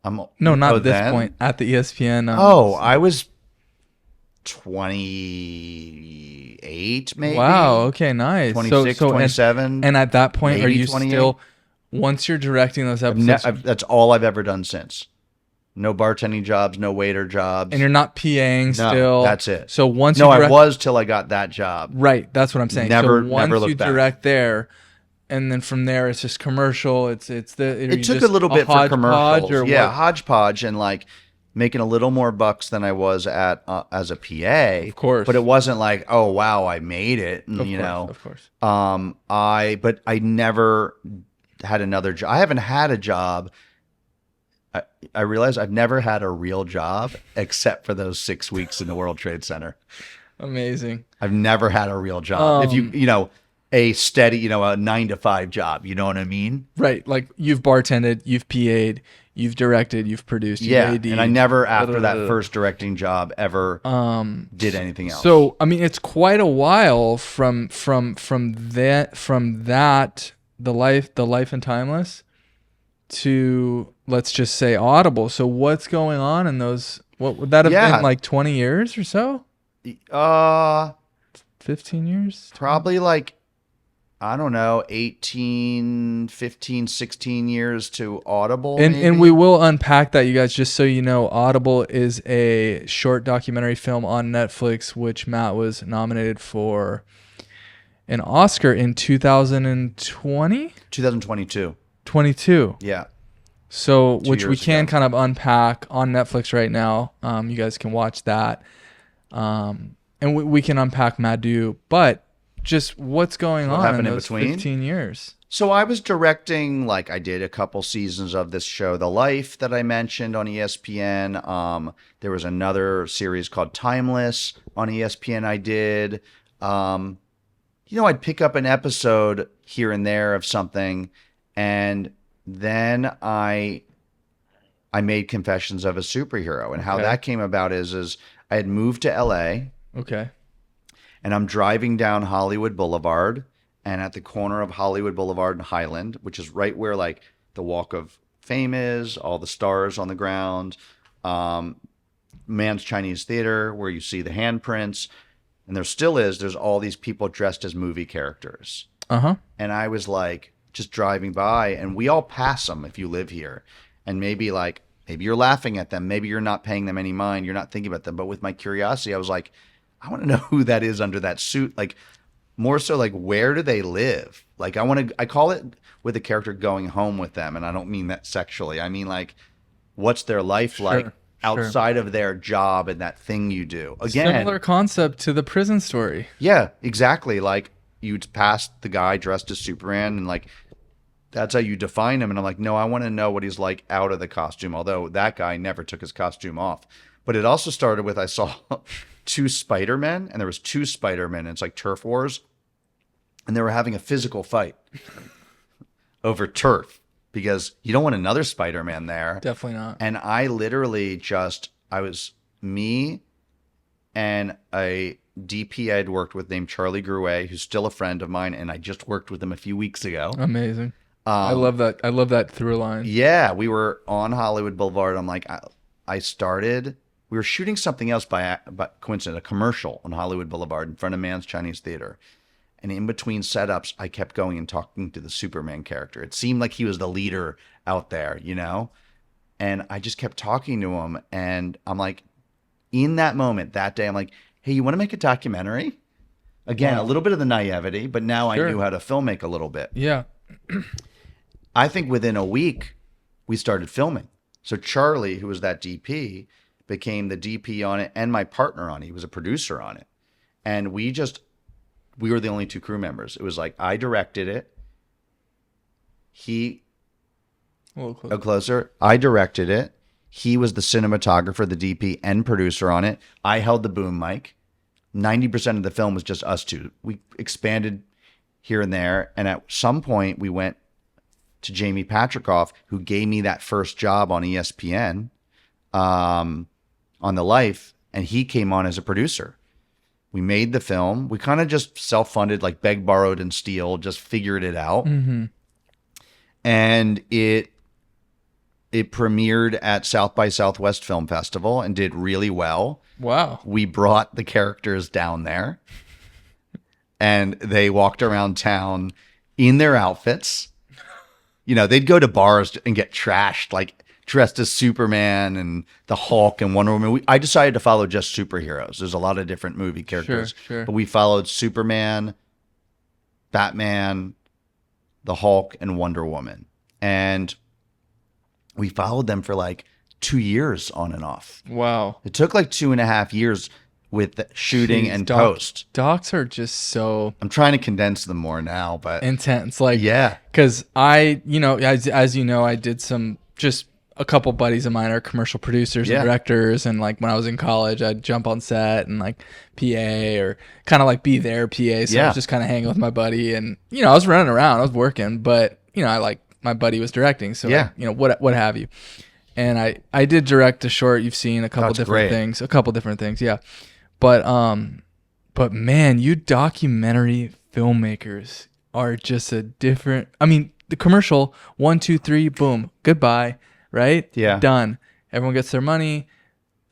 No, not at this then? point. At the ESPN. I was 28 maybe. Wow. Okay. Nice. 26, 27. And at that point, are maybe you 28. still, once you're directing those episodes, that's all I've ever done since. No bartending jobs, no waiter jobs. and you're not PAing No, still. that's it. So once No, you I direct, was till I got that job. right. That's what I'm saying. Never so once looked you back. direct there, and then from there it's just commercial. It It took a little bit for commercials. Or Yeah, what? hodgepodge, and like making a little more bucks than I was at as a PA. Of course. But it wasn't like, oh wow, I made it. And, Of course. But I never had another job. I haven't had a job. I realize I've never had a real job except for those 6 weeks in the World Trade Center. Amazing. I've never had a real job. If a steady, a 9-to-5 job, you know what I mean? Right. Like you've bartended, you've PA'd, you've directed, you've produced, you've AD'd. And I never, after that first directing job, ever did anything else. So I mean, it's quite a while from that the life and timeless to, let's just say, Audible. So what's going on in those? What would that have Yeah. been, like 20 years or so? Uh, 15 years? Probably like, I don't know, 18, 15, 16 years to Audible, And maybe. we will unpack that, you guys, just so you know. Audible is a short documentary film on Netflix, which Matt was nominated for an Oscar in 2020? 2022. 22. Yeah. So, 2 which we years can ago. kind of unpack on Netflix right now. You guys can watch that. And we can unpack Madhu, but just what's going What on in happened in those between? 15 years? So I was directing, like I did a couple seasons of this show, The Life, that I mentioned on ESPN. There was another series called Timeless on ESPN I did. I'd pick up an episode here and there of something, and then I made Confessions of a Superhero. And how Okay. that came about is I had moved to LA, Okay. and I'm driving down Hollywood Boulevard, and at the corner of Hollywood Boulevard and Highland, which is right where like the Walk of Fame is, all the stars on the ground, Man's Chinese Theater, where you see the handprints, and there's all these people dressed as movie characters. Uh-huh. And I was like just driving by, and we all pass them if you live here, and maybe you're laughing at them, maybe you're not paying them any mind, you're not thinking about them. But with my curiosity, I was like, I want to know who that is under that suit. Like, more so, like, where do they live? Like, I call it with a character going home with them. And I don't mean that sexually. I mean, like, what's their life like Sure. outside of their job and that thing you do? Again, Similar concept to the prison story. yeah, exactly. Like, you'd pass the guy dressed as Superman, and like, that's how you define him. And I'm like, no, I want to know what he's like out of the costume. Although that guy never took his costume off. But it also started with, I saw two Spider-Men, and there was two Spider-Men, and it's like turf wars, and they were having a physical fight over turf because you don't want another Spider-Man there. Definitely not. And I literally I was me and a DP I had worked with named Charlie Grouet, who's still a friend of mine, and I just worked with him a few weeks ago. Amazing. I love that. I love that through line. Yeah, we were on Hollywood Boulevard. I'm like, we were shooting something else by coincidence, a commercial on Hollywood Boulevard in front of Man's Chinese Theater. And in between setups, I kept going and talking to the Superman character. It seemed like he was the leader out there, And I just kept talking to him. And I'm like, in that moment, that day, I'm like, hey, you want to make a documentary? Again, Wow. a little bit of the naivety, but now Sure. I knew how to filmmake a little bit. Yeah. I think within a week, we started filming. So Charlie, who was that DP, became the DP on it and my partner on it. He was a producer on it. And we were the only two crew members. It was like, I directed it. A little closer. Closer. I directed it. He was the cinematographer, the DP, and producer on it. I held the boom mic. 90% of the film was just us two. We expanded here and there. And at some point, we went to Jamie Patrikoff, who gave me that first job on ESPN, on The Life, and he came on as a producer. We made the film. We kind of just self-funded, like begged, borrowed, and steal, just figured it out. Mm-hmm. And it premiered at South by Southwest Film Festival and did really well. Wow. We brought the characters down there, and they walked around town in their outfits. They'd go to bars and get trashed, like dressed as Superman and the Hulk and Wonder Woman. I decided to follow just superheroes. There's a lot of different movie characters, Sure. but we followed Superman, Batman, the Hulk, and Wonder Woman. And we followed them for like 2 years on and off. Wow. It took like 2.5 years with the shooting and post. Docs are just so I'm trying to condense them more now, but intense. Like, yeah. Because as you know, I did just a couple buddies of mine are commercial producers and directors. And like when I was in college, I'd jump on set and like PA or kind of like be their PA. So I was just kind of hanging with my buddy. And, I was running around, I was working, but, my buddy was directing. So, what have you. And I did direct a short you've seen, a couple different things. Yeah. But man, you documentary filmmakers are just a different. I mean, the commercial 1, 2, 3, boom, goodbye, right? Yeah. Done. Everyone gets their money.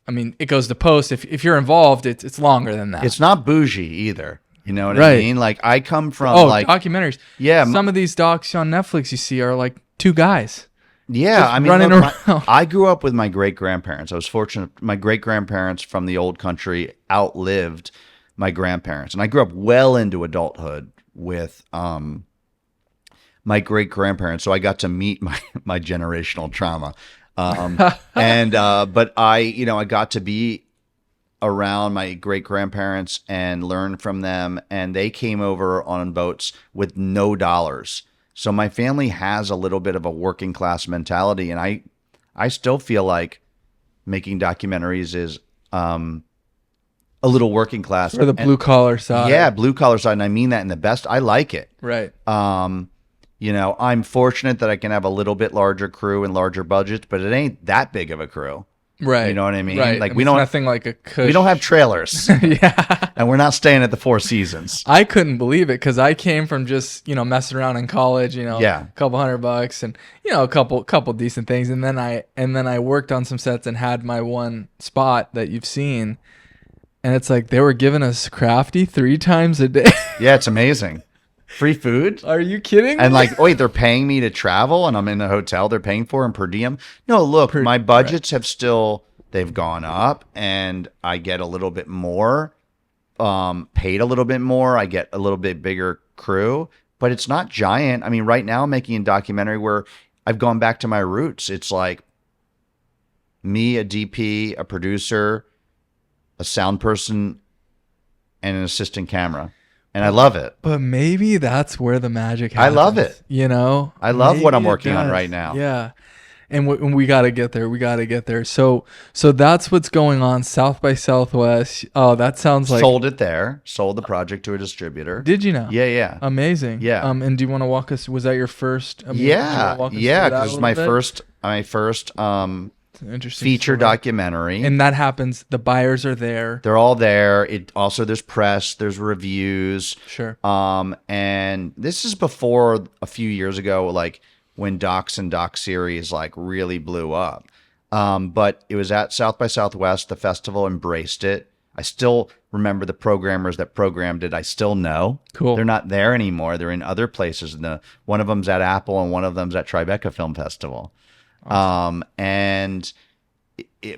I mean, it goes to post. If you're involved, it's longer than that. It's not bougie either. You know what I Right. mean? Like I come from Oh, like documentaries. yeah, Some of these docs on Netflix you see are like two guys. yeah. just I mean, running look, around. I grew up with my great grandparents. I was fortunate. My great grandparents from the old country outlived my grandparents, and I grew up well into adulthood with my great grandparents. So I got to meet my generational trauma. And but I got to be around my great grandparents and learn from them, and they came over on boats with no dollars. So my family has a little bit of a working class mentality, and I still feel like making documentaries is a little working class For the blue collar side. yeah, blue collar side, and I mean that in the best. I like it. Right. I'm fortunate that I can have a little bit larger crew and larger budgets, but it ain't that big of a crew. Right. You know what I mean? Right. Like I mean, we it's don't nothing like a cush. we don't have trailers, Yeah. and we're not staying at the Four Seasons. I couldn't believe it because I came from just messing around in college, Yeah. a couple $100 and a couple decent things, and then I worked on some sets and had my one spot that you've seen, and it's like they were giving us crafty 3 times a day. Yeah, it's amazing. Free food. Are you kidding? And me? like, wait, they're paying me to travel and I'm in a hotel they're paying for and per diem. No, look, my budgets have they've gone up and I get a little bit more, paid a little bit more. I get a little bit bigger crew, but it's not giant. I mean, right now I'm making a documentary where I've gone back to my roots. It's like me, a DP, a producer, a sound person, and an assistant camera. And I love it. But maybe that's where the magic happens. I love it. I love what I'm Maybe it working on does. right now. Yeah. And we got to get there. We got to get there. So that's what's going on. South by Southwest. Oh, that sounds like. Sold it there. Sold the project to a distributor. Did you know? Yeah, yeah. Amazing. Yeah. And do you want to walk us? Was that your first? Yeah, yeah. Because it's my first interesting feature story. documentary. And that happens. The buyers are there. They're all there. It also there's press, there's reviews. Sure. And this is before a few years ago, like when docs and doc series like really blew up. But it was at South by Southwest. The festival embraced it. I still remember the programmers that programmed it. I still know. Cool. They're not there anymore. They're in other places. One of them's at Apple and one of them's at Tribeca Film Festival. Awesome. And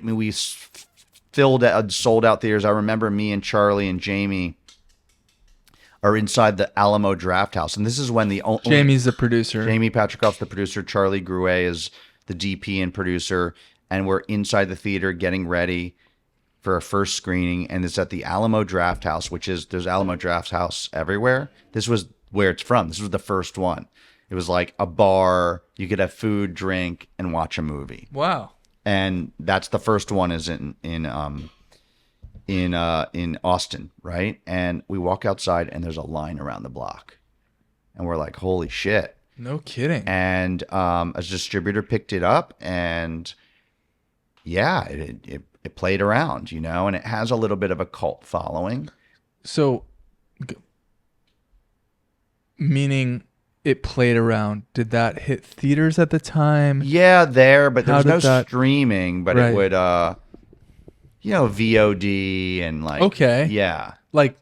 we sold out theaters. I remember me and Charlie and Jamie are inside the Alamo Draft House, and this is when Jamie's the producer. Jamie Patrikoff's the producer. Charlie Grouet is the DP and producer, and we're inside the theater getting ready for our first screening, and it's at the Alamo Draft House, there's Alamo Draft House everywhere. This was where it's from. This was the first one. It was like a bar. You could have food, drink, and watch a movie. Wow. And that's the first one is in Austin, right? And we walk outside and there's a line around the block. And we're like, holy shit. No kidding. And a distributor picked it up and yeah, it played around, and it has a little bit of a cult following. So, meaning it played around. Did that hit theaters at the time? Yeah, but How there's did no that- streaming, but Right. it would, VOD and like, Okay. yeah. Like,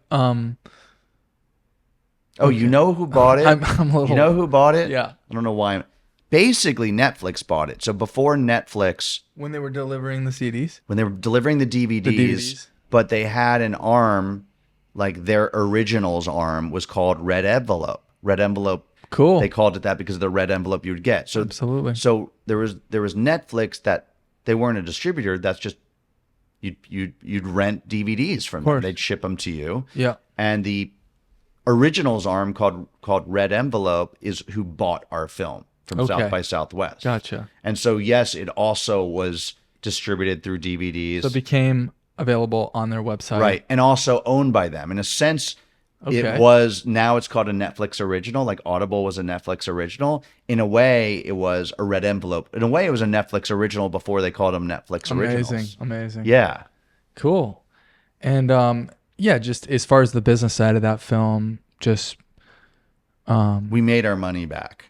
Oh, you know who bought it? I'm a little. You know who bought it? Yeah. I don't know why. Basically, Netflix bought it. So before Netflix, When they were delivering the CDs. when they were delivering the DVDs, but they had an arm, like their originals arm was called Red Envelope. Red Envelope. Cool. They called it that because of the red envelope you would get. So Absolutely. So there was Netflix that they weren't a distributor. That's just you'd rent DVDs from them. course. They'd ship them to you. Yeah. And the originals arm called Red Envelope is who bought our film from Okay. South by Southwest. Gotcha. And so yes, it also was distributed through DVDs. So it became available on their website. Right. And also owned by them. In a sense, Okay. now it's called a Netflix original, like Audible was a Netflix original. In a way, it was a Red Envelope. In a way, it was a Netflix original before they called them Netflix originals. Amazing. Yeah. Cool. And yeah, just as far as the business side of that film, just We made our money back.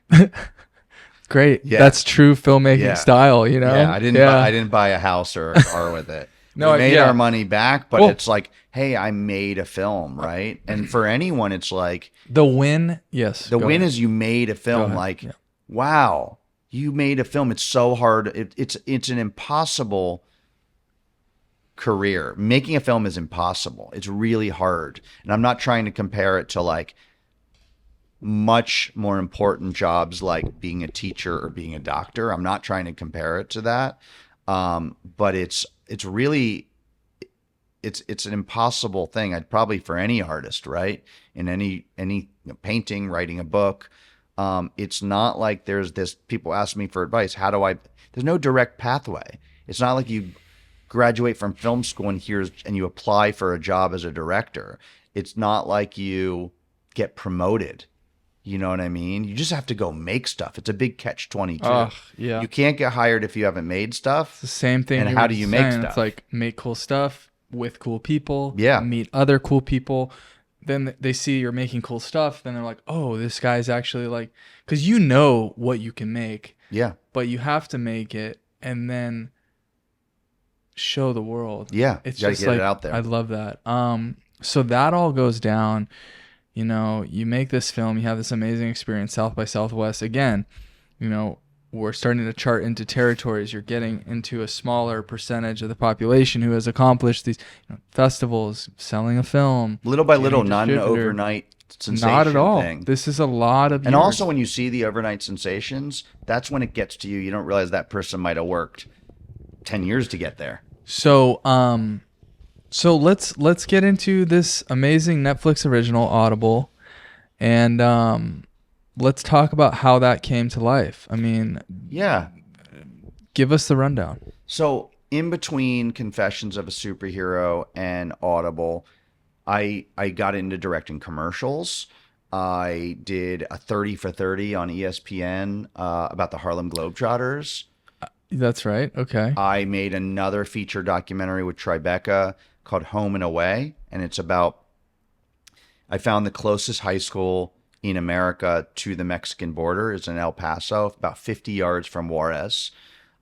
Great. Yeah. That's true filmmaking Yeah. style, you know? Yeah, I didn't buy a house or a car with it. No, We made yeah. our money back, but Cool. it's like, hey, I made a film, right? And for anyone, it's like The win, yes. the go win ahead. is you made a Go film. ahead. Like, Yeah. wow, you made a film. It's so hard. It's an impossible career. Making a film is impossible. It's really hard. And I'm not trying to compare it to like much more important jobs like being a teacher or being a doctor. I'm not trying to compare it to that. But it's really it's an impossible thing. I'd probably for any artist, right? In any painting, writing a book. It's not like there's this people ask me for advice. How do I there's no direct pathway. It's not like you graduate from film school and you apply for a job as a director. It's not like you get promoted. You know what I mean? You just have to go make stuff. It's a big catch 22. Ugh, yeah. You can't get hired if you haven't made stuff. The same thing. And you how were do you just make saying. stuff? It's like make cool stuff with cool people. Yeah. Meet other cool people. Then they see you're making cool stuff. Then they're like, oh, this guy's actually like, because you know what you can make, Yeah. but you have to make it and then show the world. Yeah. It's You gotta just get like, it out there. I love that. So that all goes down. You know, you make this film, you have this amazing experience, South by Southwest. Again, you know, we're starting to chart into territories. You're getting into a smaller percentage of the population who has accomplished these festivals, selling a film. Little by getting little, not an distributor. overnight sensation Not at all. thing. This is a lot of And years. also when you see the overnight sensations, that's when it gets to you. You don't realize that person might have worked 10 years to get there. So, so let's get into this amazing Netflix original, Audible, and let's talk about how that came to life. I mean, Yeah. give us the rundown. So in between Confessions of a Superhero and Audible, I got into directing commercials. I did a 30 for 30 on ESPN about the Harlem Globetrotters. That's right. Okay. I made another feature documentary with Tribeca called Home and Away, and it's about I found the closest high school in America to the Mexican border is in El Paso, about 50 yards from Juarez.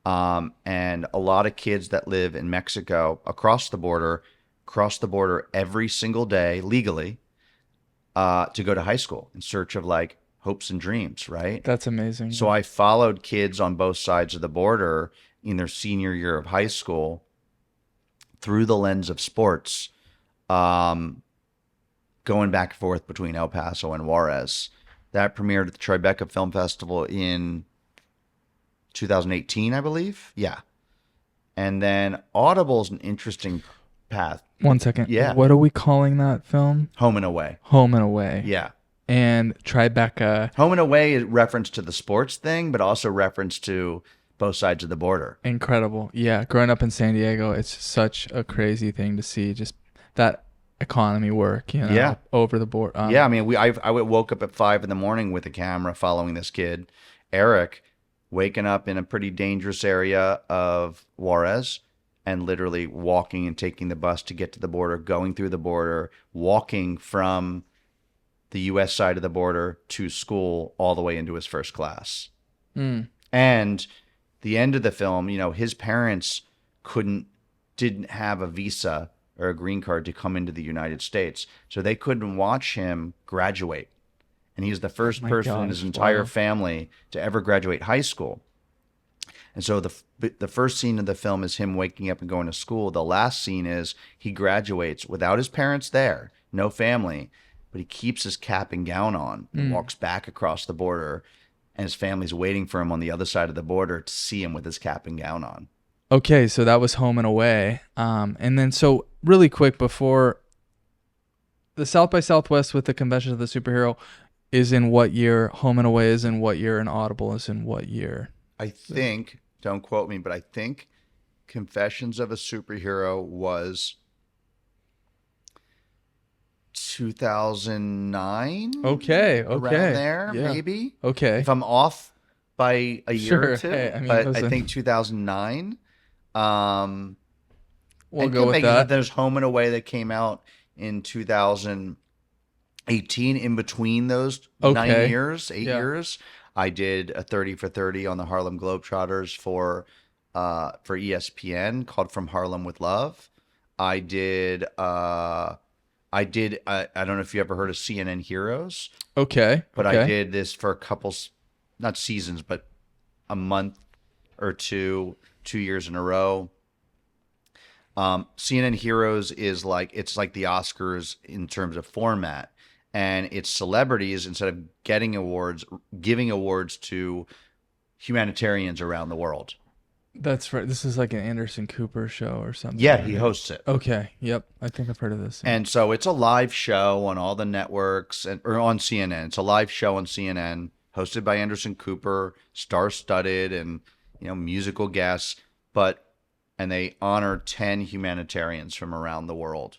And a lot of kids that live in Mexico cross the border every single day legally to go to high school in search of like hopes and dreams, right? That's amazing. So I followed kids on both sides of the border in their senior year of high school through the lens of sports, going back and forth between El Paso and Juarez. That premiered at the Tribeca Film Festival in 2018, I believe. Yeah. And then Audible is an interesting path. 1 second. Yeah. What are we calling that film? Home and Away. Home and Away. Yeah. And Tribeca. Home and Away is reference to the sports thing, but also reference to both sides of the border. Incredible. Yeah. Growing up in San Diego, it's such a crazy thing to see just that economy work, you know, Yeah. over the board. Yeah, I mean, I woke up at 5 a.m. with a camera following this kid, Eric, waking up in a pretty dangerous area of Juarez and literally walking and taking the bus to get to the border, going through the border, walking from the U.S. side of the border to school all the way into his first class. And the end of the film, you know, his parents didn't have a visa or a green card to come into the United States. So they couldn't watch him graduate. And he's the first person in his entire family to ever graduate high school. And so the first scene of the film is him waking up and going to school. The last scene is he graduates without his parents there, no family, but he keeps his cap and gown on and walks back across the border. And his family's waiting for him on the other side of the border to see him with his cap and gown on. Okay, so that was Home and Away. And then so really quick before the South by Southwest with the Convention of the Superhero is in what year? Home and Away is in what year? And Audible is in what year? I think, don't quote me, but I think Confessions of a Superhero was 2009. Okay. Around there, Yeah. maybe. Okay. If I'm off by a year or two, Hey, I mean, but listen. I think 2009. We'll and go with that. There's Home and Away that came out in 2000. 18 in between those Okay. 8 Yeah. years. I did a 30 for 30 on the Harlem Globetrotters for ESPN called From Harlem with Love. I did I don't know if you ever heard of CNN Heroes, Okay. but I Okay. did this for a couple not seasons, but a month or two years in a row. CNN Heroes is like it's like the Oscars in terms of format, and it's celebrities instead of getting awards, giving awards to humanitarians around the world. That's right. This is like an Anderson Cooper show or something, Yeah, he right? hosts it. Okay. Yep. I think I've heard of this. Yeah. And so it's a live show on all the networks and or on CNN. It's a live show on CNN hosted by Anderson Cooper, star-studded and musical guests, but and they honor 10 humanitarians from around the world.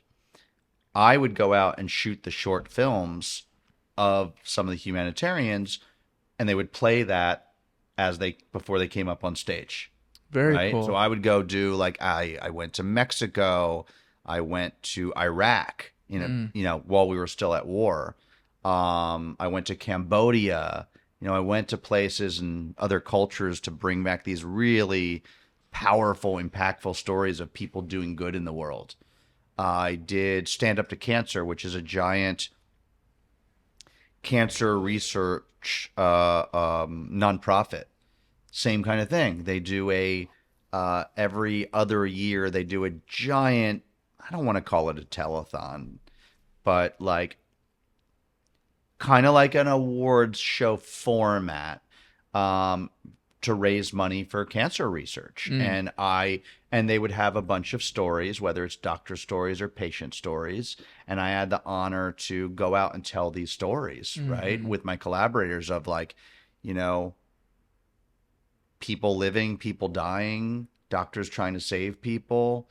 I would go out and shoot the short films of some of the humanitarians and they would play that before they came up on stage. Very Right? So cool. I would go do like I went to Mexico, I went to Iraq, Mm. while we were still at war. I went to Cambodia. I went to places and other cultures to bring back these really powerful, impactful stories of people doing good in the world. I did Stand Up to Cancer, which is a giant cancer research nonprofit. Same kind of thing. They do every other year they do a giant. I don't want to call it a telethon, but like kind of like an awards show format, to raise money for cancer research. Mm. And they would have a bunch of stories, whether it's doctor stories or patient stories, and I had the honor to go out and tell these stories, right, Mhm. with my collaborators of like, you know, people living, people dying, doctors trying to save people.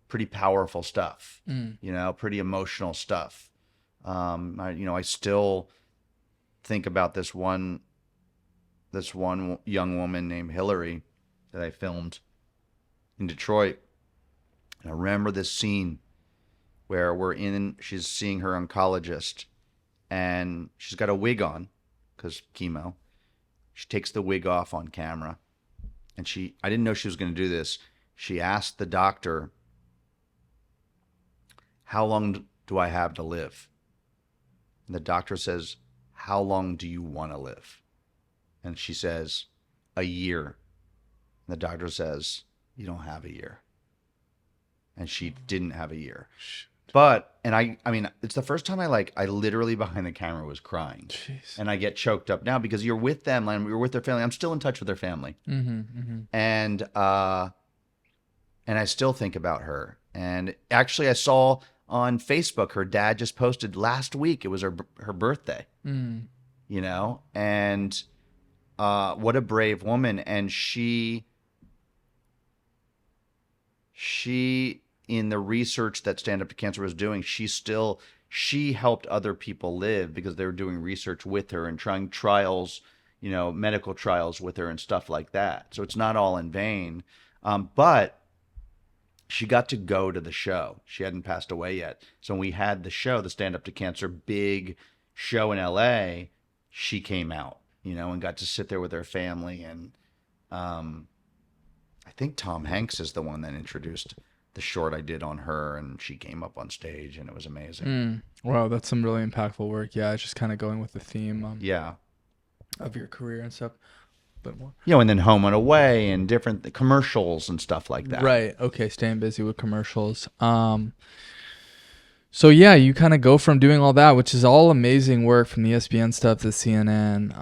Pretty powerful stuff, Mm. pretty emotional stuff. I still think about this one young woman named Hillary that I filmed in Detroit. And I remember this scene where she's seeing her oncologist and she's got a wig on because chemo. She takes the wig off on camera. And I didn't know she was going to do this. She asked the doctor, "How long do I have to live?" And the doctor says, "How long do you want to live?" And she says, "A year." And the doctor says, "You don't have a year." And she didn't have a year. And I mean, it's the first time I literally behind the camera was crying. Jeez. And I get choked up now because you're with them and you're with their family. I'm still in touch with their family. Mm-hmm, mm-hmm. And I still think about her. And actually I saw on Facebook, her dad just posted last week. It was her birthday, Mm. and what a brave woman. And she in the research that Stand Up to Cancer was doing, she helped other people live because they were doing research with her and trying trials, medical trials with her and stuff like that. So it's not all in vain. But she got to go to the show. She hadn't passed away yet. So when we had the show, the Stand Up to Cancer big show in LA, she came out, and got to sit there with her family. And I think Tom Hanks is the one that introduced the short I did on her, and she came up on stage, and it was amazing. Mm. Wow, that's some really impactful work. Yeah, it's just kind of going with the theme Yeah. of your career and stuff. But more. And then Home and Away and different commercials and stuff like that. Right. Okay. Staying busy with commercials. So yeah, you kind of go from doing all that, which is all amazing work, from the ESPN stuff to CNN.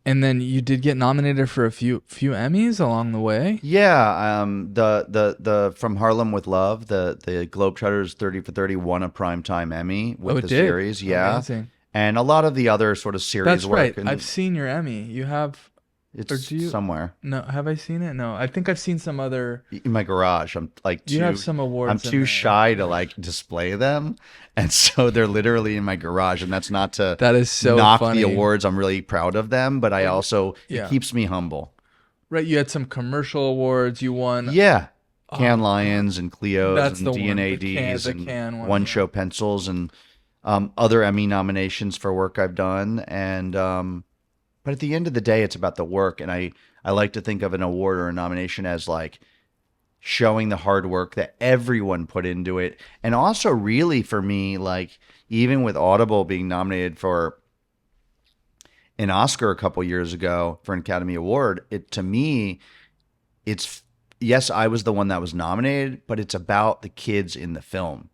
And then you did get nominated for a few Emmys along the way. Yeah. The From Harlem with Love, the Globetrotters 30 for 30 won a primetime Emmy with the series. Yeah. Amazing. And a lot of the other sort of series That's work. right. And I've seen your Emmy. You have. it's do you- somewhere No, have I seen it? No, I think I've seen some other. in my garage. I'm like You have some awards. I'm in too there. shy to like display them, and so they're literally in my garage. And that's not to That is so knock funny. the awards. I'm really proud of them, but I also Yeah. it keeps me humble. Right, you had some commercial awards. You won. Yeah, Can Lions and Clio's That's and the one, the DNADs can and one, One yeah. Show pencils, and other Emmy nominations for work I've done. And but at the end of the day, it's about the work. And I like to think of an award or a nomination as like showing the hard work that everyone put into it. And also, really, for me, like even with Audible being nominated for an Oscar a couple years ago for an Academy Award, it to me, it's yes, I was the one that was nominated, but it's about the kids in the film.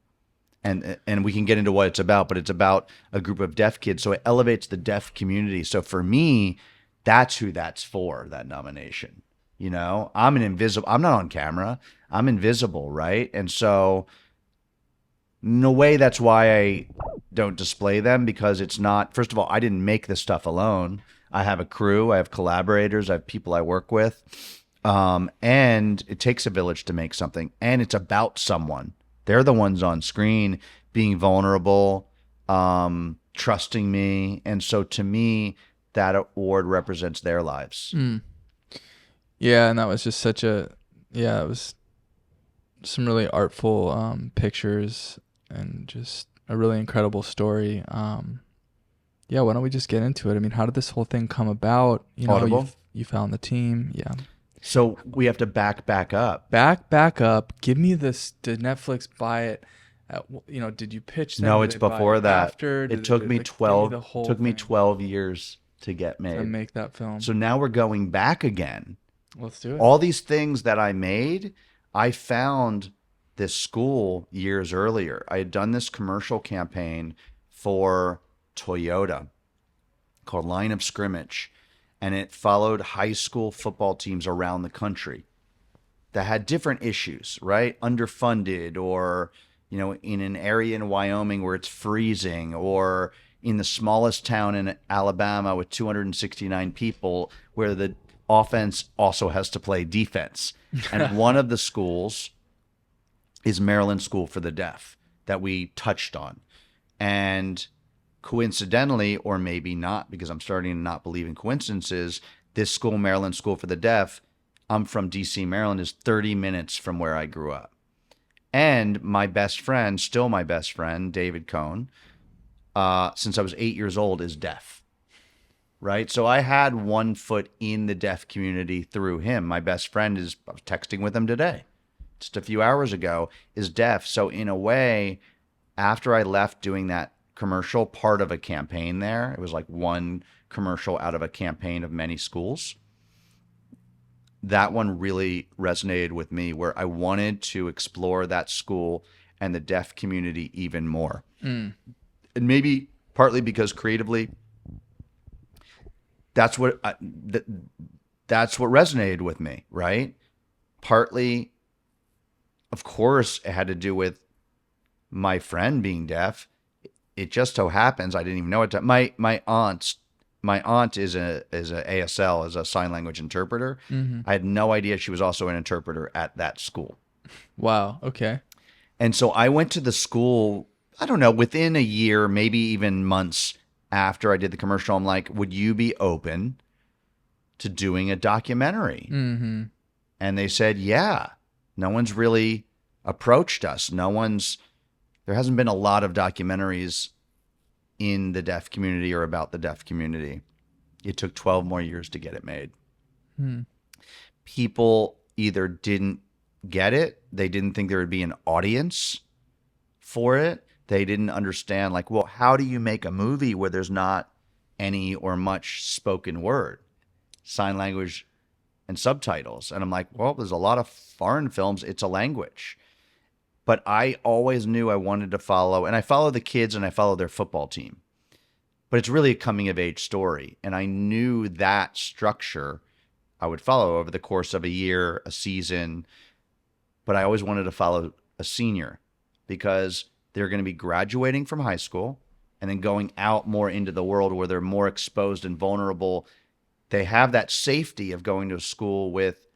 And we can get into what it's about, but it's about a group of deaf kids. So it elevates the deaf community. So for me, that's who that's for, that nomination. You know, I'm not on camera. I'm invisible, right? And so in a way, that's why I don't display them, because it's not, first of all, I didn't make this stuff alone. I have a crew, I have collaborators, I have people I work with. And it takes a village to make something, and it's about someone. They're the ones on screen being vulnerable, trusting me. And so to me, that award represents their lives. Yeah, and that was just it was some really artful pictures and just a really incredible story. Yeah, why don't we just get into it? I mean, how did this whole thing come about? You know, Audible? you found the team. Yeah. So we have to back up. Back up. Give me this. Did Netflix buy it? Did you pitch them? No, Did it's they buy before it that. After? It took me Give 12 the whole took me thing 12 years to get made. to make that film. So now we're going back again. Let's do it. All these things that I made, I found this school years earlier. I had done this commercial campaign for Toyota called Line of Scrimmage, and it followed high school football teams around the country that had different issues, right? Underfunded, or, you know, in an area in Wyoming where it's freezing, or in the smallest town in Alabama with 269 people where the offense also has to play defense. And one of the schools is Maryland School for the Deaf that we touched on. And coincidentally, or maybe not, because I'm starting to not believe in coincidences, this school, Maryland School for the Deaf, I'm from DC, Maryland, is 30 minutes from where I grew up. And my best friend, still my best friend, David Cohn, since I was 8 years old, is deaf. Right? So I had one foot in the deaf community through him. My best friend I was texting with him today, just a few hours ago, is deaf. So in a way, after I left doing that commercial, part of a campaign there, it was like one commercial out of a campaign of many schools. That one really resonated with me, where I wanted to explore that school and the deaf community even more. And maybe partly because creatively, that's what resonated with me, right? Partly, of course, it had to do with my friend being deaf. It just so happens, I didn't even know it. My aunt is a ASL, is a sign language interpreter. I had no idea she was also an interpreter at that school. Wow. Okay. And so I went to the school, I don't know, within a year, maybe even months after I did the commercial. I'm like, would you be open to doing a documentary? And they said, yeah. No one's really approached us. There hasn't been a lot of documentaries in the deaf community or about the deaf community. It took 12 more years to get it made. People either didn't get it, they didn't think there would be an audience for it. They didn't understand, like, well, how do you make a movie where there's not any or much spoken word, sign language, and subtitles? And I'm like, well, there's a lot of foreign films. It's a language. But I always knew I wanted to follow, and I follow the kids and I follow their football team. But it's really a coming of age story. And I knew that structure I would follow over the course of a year, a season. But I always wanted to follow a senior, because they're going to be graduating from high school and then going out more into the world where they're more exposed and vulnerable. They have that safety of going to a school with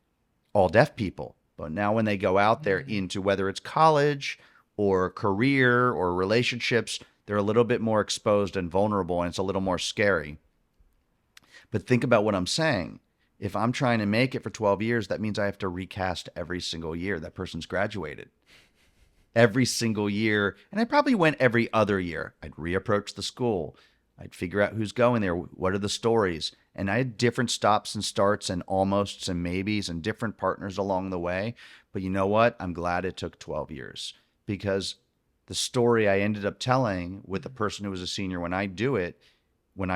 all deaf people. But now when they go out there into whether it's college or career or relationships, they're a little bit more exposed and vulnerable, and it's a little more scary. But think about what I'm saying. If I'm trying to make it for 12 years, that means I have to recast every single year that person's graduated. every single year. And I probably went every other year. I'd reapproach the school. I'd figure out who's going there. What are the stories? And I had different stops and starts and almosts and maybes and different partners along the way. But you know what? I'm glad it took 12 years, because the story I ended up telling with the person who was a senior when I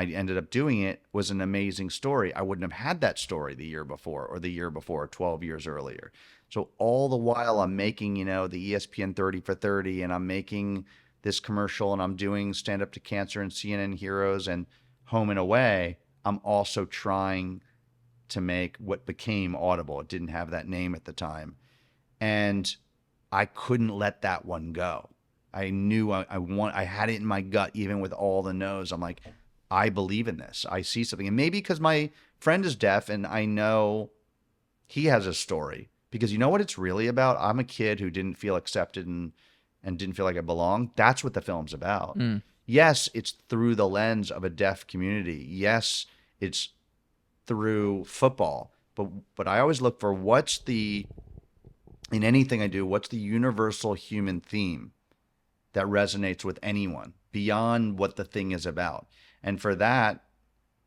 ended up doing it, was an amazing story. I wouldn't have had that story the year before, or the year before, 12 years earlier. So all the while I'm making, the ESPN 30 for 30, and I'm making this commercial, and I'm doing Stand Up to Cancer and CNN Heroes and Home and Away, I'm also trying to make what became Audible. It didn't have that name at the time. And I couldn't let that one go. I knew I had it in my gut, even with all the no's. I'm like, I believe in this. I see something. And maybe because my friend is deaf and I know he has a story, because you know what it's really about? I'm a kid who didn't feel accepted and didn't feel like I belonged. That's what the film's about. Yes, it's through the lens of a deaf community. Yes, it's through football. But I always look for in anything I do, what's the universal human theme that resonates with anyone beyond what the thing is about. And for that,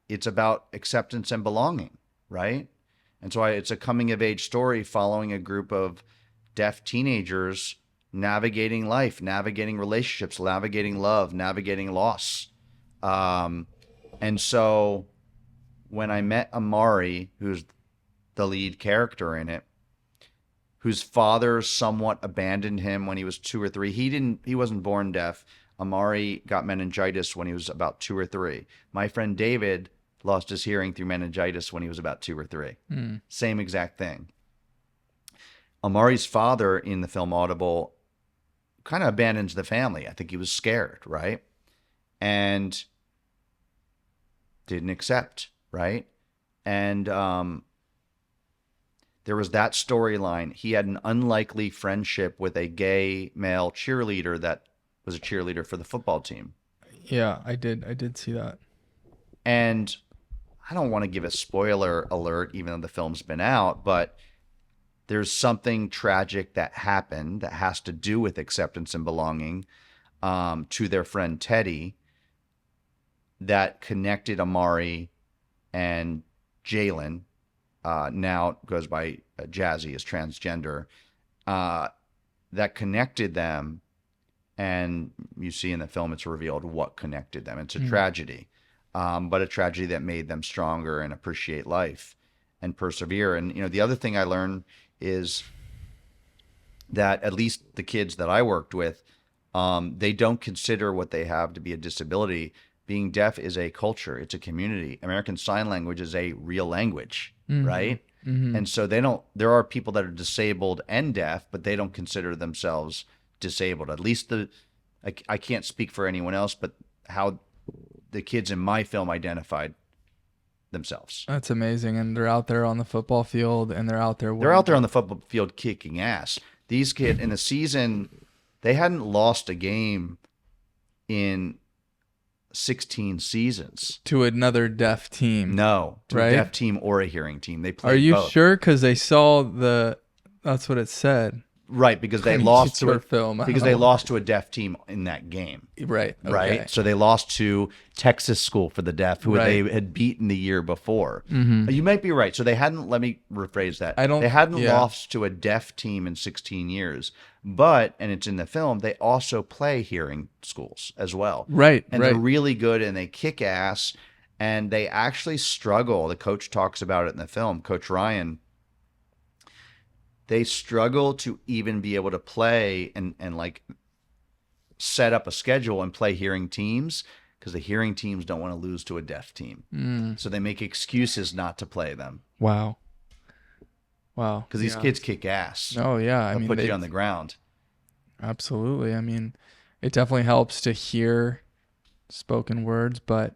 it's about acceptance and belonging, right? And so it's a coming of age story following a group of deaf teenagers navigating life, navigating relationships, navigating love, navigating loss. And so when I met Amari, who's the lead character in it, whose father somewhat abandoned him when he was 2 or 3. He wasn't born deaf. Amari got meningitis when he was about 2 or 3. My friend David lost his hearing through meningitis when he was about 2 or 3. Same exact thing. Amari's father in the film Audible kind of abandons the family. I think he was scared, right? And didn't accept, right? And there was that storyline. He had an unlikely friendship with a gay male cheerleader that was a cheerleader for the football team. Yeah, I did see that. And I don't want to give a spoiler alert, even though the film's been out, but there's something tragic that happened that has to do with acceptance and belonging to their friend Teddy, that connected Amari and Jalen, now goes by Jazzy, as transgender, that connected them. And you see in the film, it's revealed what connected them. It's a tragedy, but a tragedy that made them stronger and appreciate life and persevere. And, the other thing I learned is that at least the kids that I worked with, they don't consider what they have to be a disability. Being deaf is a culture. It's a community. American Sign Language is a real language, right? And so there are people that are disabled and deaf, but they don't consider themselves disabled. At least I can't speak for anyone else, but how the kids in my film identified themselves. That's amazing. And they're out there on the football field, and they're out there on the football field kicking ass. These kids in the season, they hadn't lost a game in 16 seasons to another deaf team. No, to a deaf team or a hearing team. They played. Are you both. sure? Because they saw that's what it said. Right, because they lost to a film. Because they lost to a deaf team in that game. Right. Okay. Right. So they lost to Texas School for the Deaf, who they had beaten the year before. You might be right. So they hadn't. Let me rephrase that. They hadn't lost to a deaf team in 16 years. But, and it's in the film, they also play hearing schools as well. Right. And they're really good, and they kick ass, and they actually struggle. The coach talks about it in the film, Coach Ryan. They struggle to even be able to play and like set up a schedule and play hearing teams, because the hearing teams don't want to lose to a deaf team. So they make excuses not to play them. Wow. Because these kids kick ass. Oh, yeah. They'll put you on the ground. Absolutely. I mean, it definitely helps to hear spoken words, but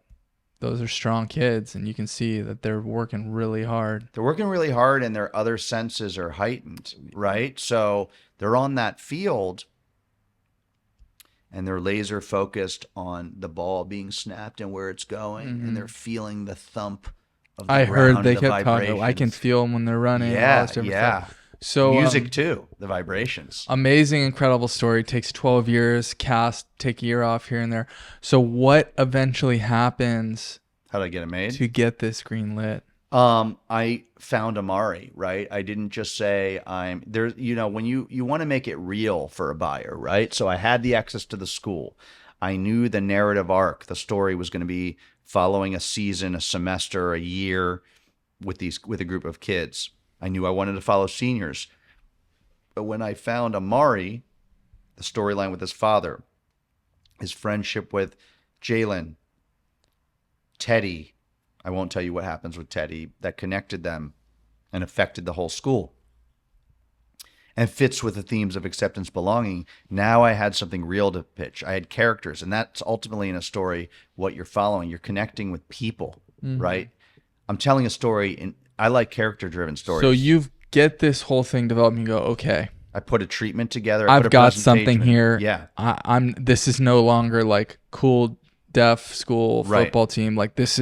those are strong kids, and you can see that they're working really hard. They're working really hard, and their other senses are heightened, right? So they're on that field, and they're laser focused on the ball being snapped and where it's going, and they're feeling the thump of the I ground. heard they kept talking. I can feel them when they're running. Yeah, Stuff. So Music too, the vibrations. amazing, incredible story. Takes 12 years. Cast, take a year off here and there. So what eventually happens How did I get it made? to get this green lit? I found Amari, right? I didn't just say I'm there. You know, when you want to make it real for a buyer, right? So I had the access to the school. I knew the narrative arc. The story was going to be following a season, a semester, a year with a group of kids. I knew I wanted to follow seniors. But when I found Amari, the storyline with his father, his friendship with Jalen, Teddy, I won't tell you what happens with Teddy, that connected them and affected the whole school and fits with the themes of acceptance, belonging. Now I had something real to pitch. I had characters, and that's ultimately in a story what you're following. You're connecting with people, right? I'm telling a story, and I like character-driven stories. So you get this whole thing developed and you go, okay, I put a treatment together. I put I've a got presentation something in. here. Yeah. I'm this is no longer like cool deaf school Right. football team. Like this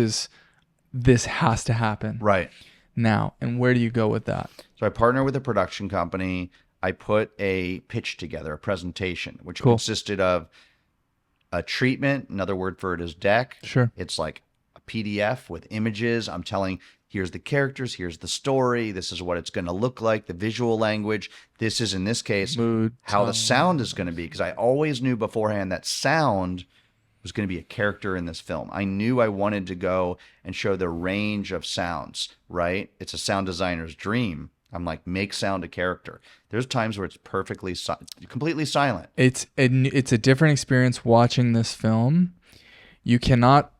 has to happen Right. now. And where do you go with that? So I partner with a production company. I put a pitch together, a presentation, which Cool. consisted of a treatment. Another word for it is deck. Sure. It's like a PDF with images. I'm telling, here's the characters, here's the story, this is what it's going to look like, the visual language. This is, in this case, Mood, how the tone. sound is going to be. Because I always knew beforehand that sound was going to be a character in this film. I knew I wanted to go and show the range of sounds, right? It's a sound designer's dream. I'm like, make sound a character. There's times where it's completely silent. It's a different experience watching this film. You cannot,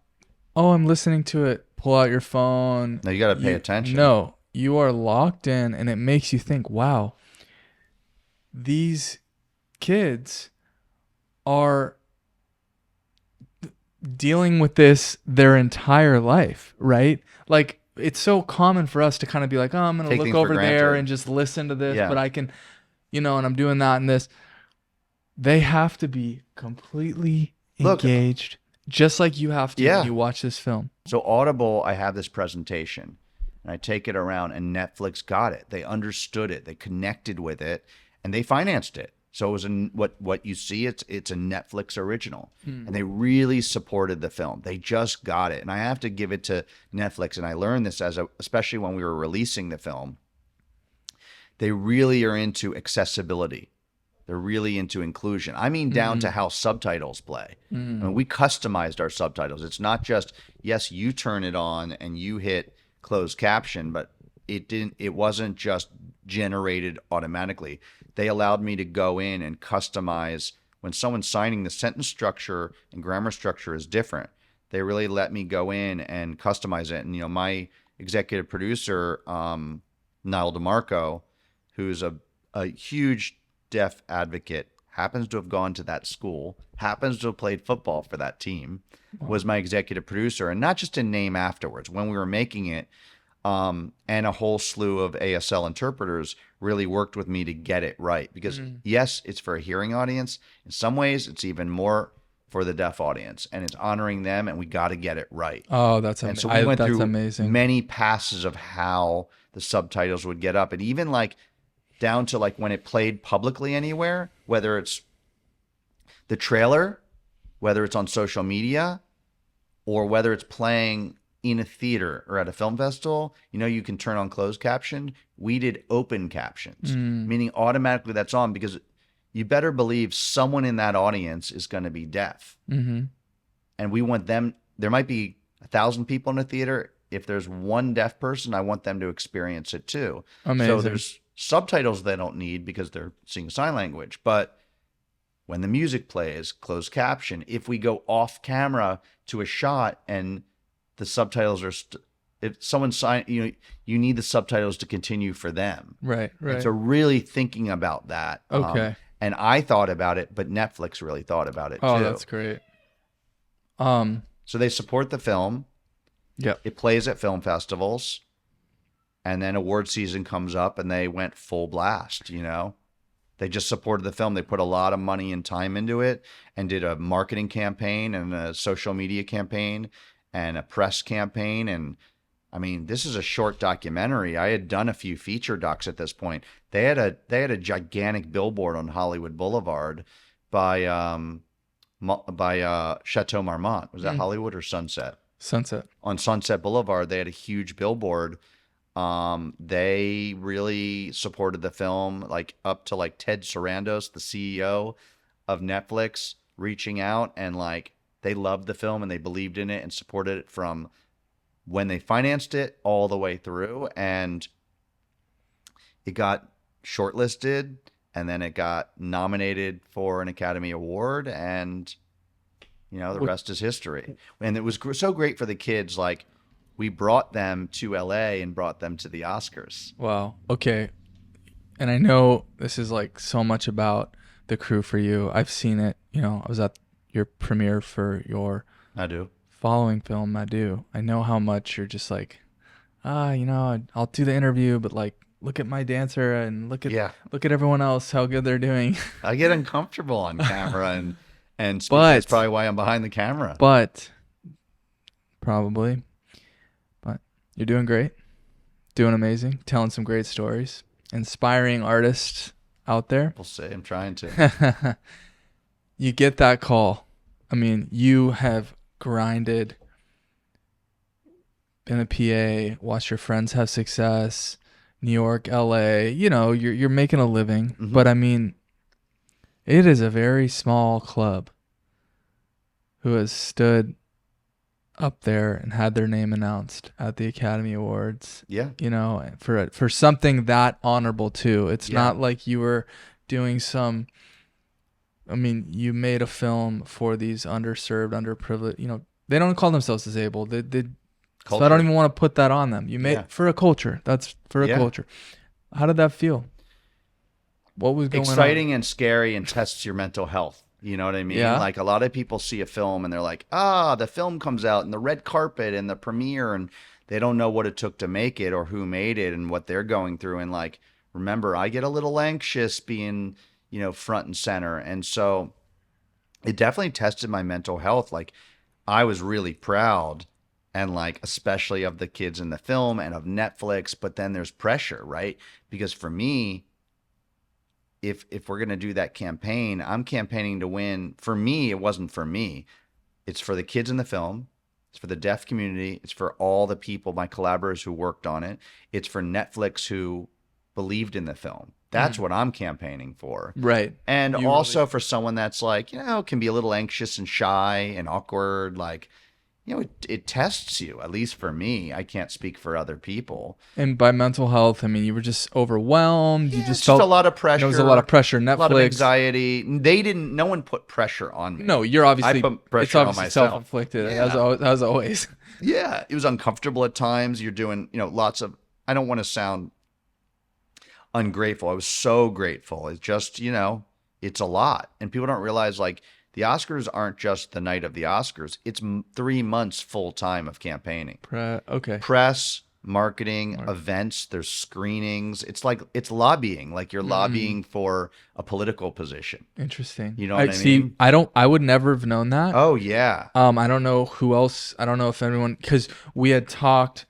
oh, I'm listening to it. Pull out your phone. Now you got to pay attention. No, you are locked in, and it makes you think, wow, these kids are dealing with this their entire life, right? Like, it's so common for us to kind of be like, oh, I'm going to Take look things for over there granted. and just listen to this, Yeah. but I can, and I'm doing that and this. They have to be completely Look, engaged, just like you have to Yeah. when you watch this film. So Audible, I have this presentation, and I take it around, and Netflix got it. They understood it. They connected with it, and they financed it. So it was what you see. It's a Netflix original, and they really supported the film. They just got it, and I have to give it to Netflix. And I learned this especially when we were releasing the film. They really are into accessibility. They're really into inclusion. I mean, down to how subtitles play. I mean, we customized our subtitles. It's not just, yes, you turn it on and you hit closed caption, but it wasn't just generated automatically. They allowed me to go in and customize. When someone's signing, the sentence structure and grammar structure is different. They really let me go in and customize it. And, my executive producer, Niall DeMarco, who's a huge deaf advocate, happens to have gone to that school, happens to have played football for that team, was my executive producer, and not just in name afterwards. When we were making it, and a whole slew of ASL interpreters really worked with me to get it right. Because yes, it's for a hearing audience. In some ways, it's even more for the deaf audience, and it's honoring them, and we got to get it right. Oh, that's And amazing. so we went That's through amazing. many passes of how the subtitles would get up, and even like down to like when it played publicly anywhere, whether it's the trailer, whether it's on social media, or whether it's playing in a theater or at a film festival, you can turn on closed caption. We did open captions, meaning automatically that's on, because you better believe someone in that audience is going to be deaf. Mm-hmm. And we want them, there might be 1,000 people in a theater. If there's one deaf person, I want them to experience it too. Amazing. So there's subtitles they don't need because they're seeing sign language. But when the music plays, closed caption. If we go off camera to a shot and the subtitles are, if someone sign, you need the subtitles to continue for them. Right. And so really thinking about that. Okay. And I thought about it, but Netflix really thought about it Oh, too. that's great. So they support the film. Yep. It plays at film festivals. And then award season comes up and they went full blast, They just supported the film. They put a lot of money and time into it and did a marketing campaign and a social media campaign and a press campaign. And I mean, this is a short documentary. I had done a few feature docs at this point. They had a gigantic billboard on Hollywood Boulevard by Chateau Marmont. Was that Hollywood or Sunset? Sunset. On Sunset Boulevard, they had a huge billboard. They really supported the film, like up to like Ted Sarandos, the CEO of Netflix, reaching out, and like they loved the film and they believed in it and supported it from when they financed it all the way through. And it got shortlisted, and then it got nominated for an Academy Award, and the rest is history. And it was so great for the kids. Like, we brought them to LA and brought them to the Oscars. Wow. Okay. And I know this is like so much about the crew for you. I've seen it. I was at your premiere for your I do. following film. I do. I know how much you're just like, I'll do the interview, but like, look at my dancer and look at everyone else, how good they're doing. I get uncomfortable on camera and that's probably why I'm behind the camera. But you're doing great, doing amazing, telling some great stories, inspiring artists out there. We'll say I'm trying to. You get that call. I mean, you have grinded, been a PA, watched your friends have success, New York, LA, you're making a living. Mm-hmm. But I mean, it is a very small club who has stood up there and had their name announced at the Academy Awards. Yeah. For something that honorable too. It's not like you were doing you made a film for these underserved, underprivileged, they don't call themselves disabled. So I don't even want to put that on them. You made for a culture. That's for a culture. How did that feel? What was going on? Exciting and scary, and tests your mental health. You know what I mean? Yeah. Like, a lot of people see a film and they're like, the film comes out and the red carpet and the premiere, and they don't know what it took to make it or who made it and what they're going through. And like, remember, I get a little anxious being, front and center. And so it definitely tested my mental health. Like, I was really proud, and like, especially of the kids in the film and of Netflix, but then there's pressure, right? Because for me, if we're going to do that campaign, I'm campaigning to win. For me, it wasn't for me. It's for the kids in the film. It's for the deaf community. It's for all the people, my collaborators who worked on it. It's for Netflix who believed in the film. That's what I'm campaigning for. Right. And also for someone that's like, can be a little anxious and shy and awkward, like, it tests you, at least for me. I can't speak for other people. And by mental health, I mean, you were just overwhelmed. You just felt a lot of pressure. There was a lot of pressure. Netflix. A lot of anxiety. No one put pressure on me. No, you're obviously, I put pressure on myself. Self-inflicted, as always. Yeah. It was uncomfortable at times. You're doing, lots of, I don't want to sound ungrateful. I was so grateful. It's just, it's a lot. And people don't realize, like, the Oscars aren't just the night of the Oscars. It's 3 months full time of campaigning. Okay. Press, marketing, events, there's screenings. It's lobbying. Like, you're lobbying for a political position. Interesting. You know what I mean? I would never have known that. Oh yeah. I don't know who else. I don't know if anyone, because we had talked,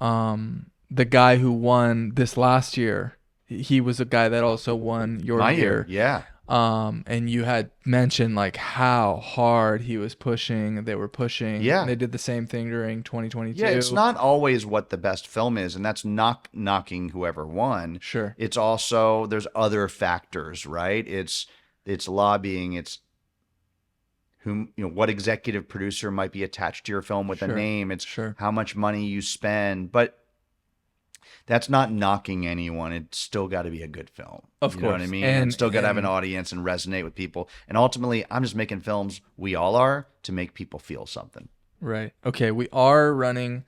the guy who won this last year, he was a guy that also won your year. Yeah. And you had mentioned like how hard he was pushing. They were pushing. Yeah. And they did the same thing during 2022. Yeah, it's not always what the best film is, and that's not knocking whoever won. Sure. It's also, there's other factors, right? It's lobbying. It's what executive producer might be attached to your film with a name. It's how much money you spend, but that's not knocking anyone. It's still got to be a good film. Of course. You know what I mean? And still got to have an audience and resonate with people. And ultimately, I'm just making films, we all are, to make people feel something. Right. Okay, we are running.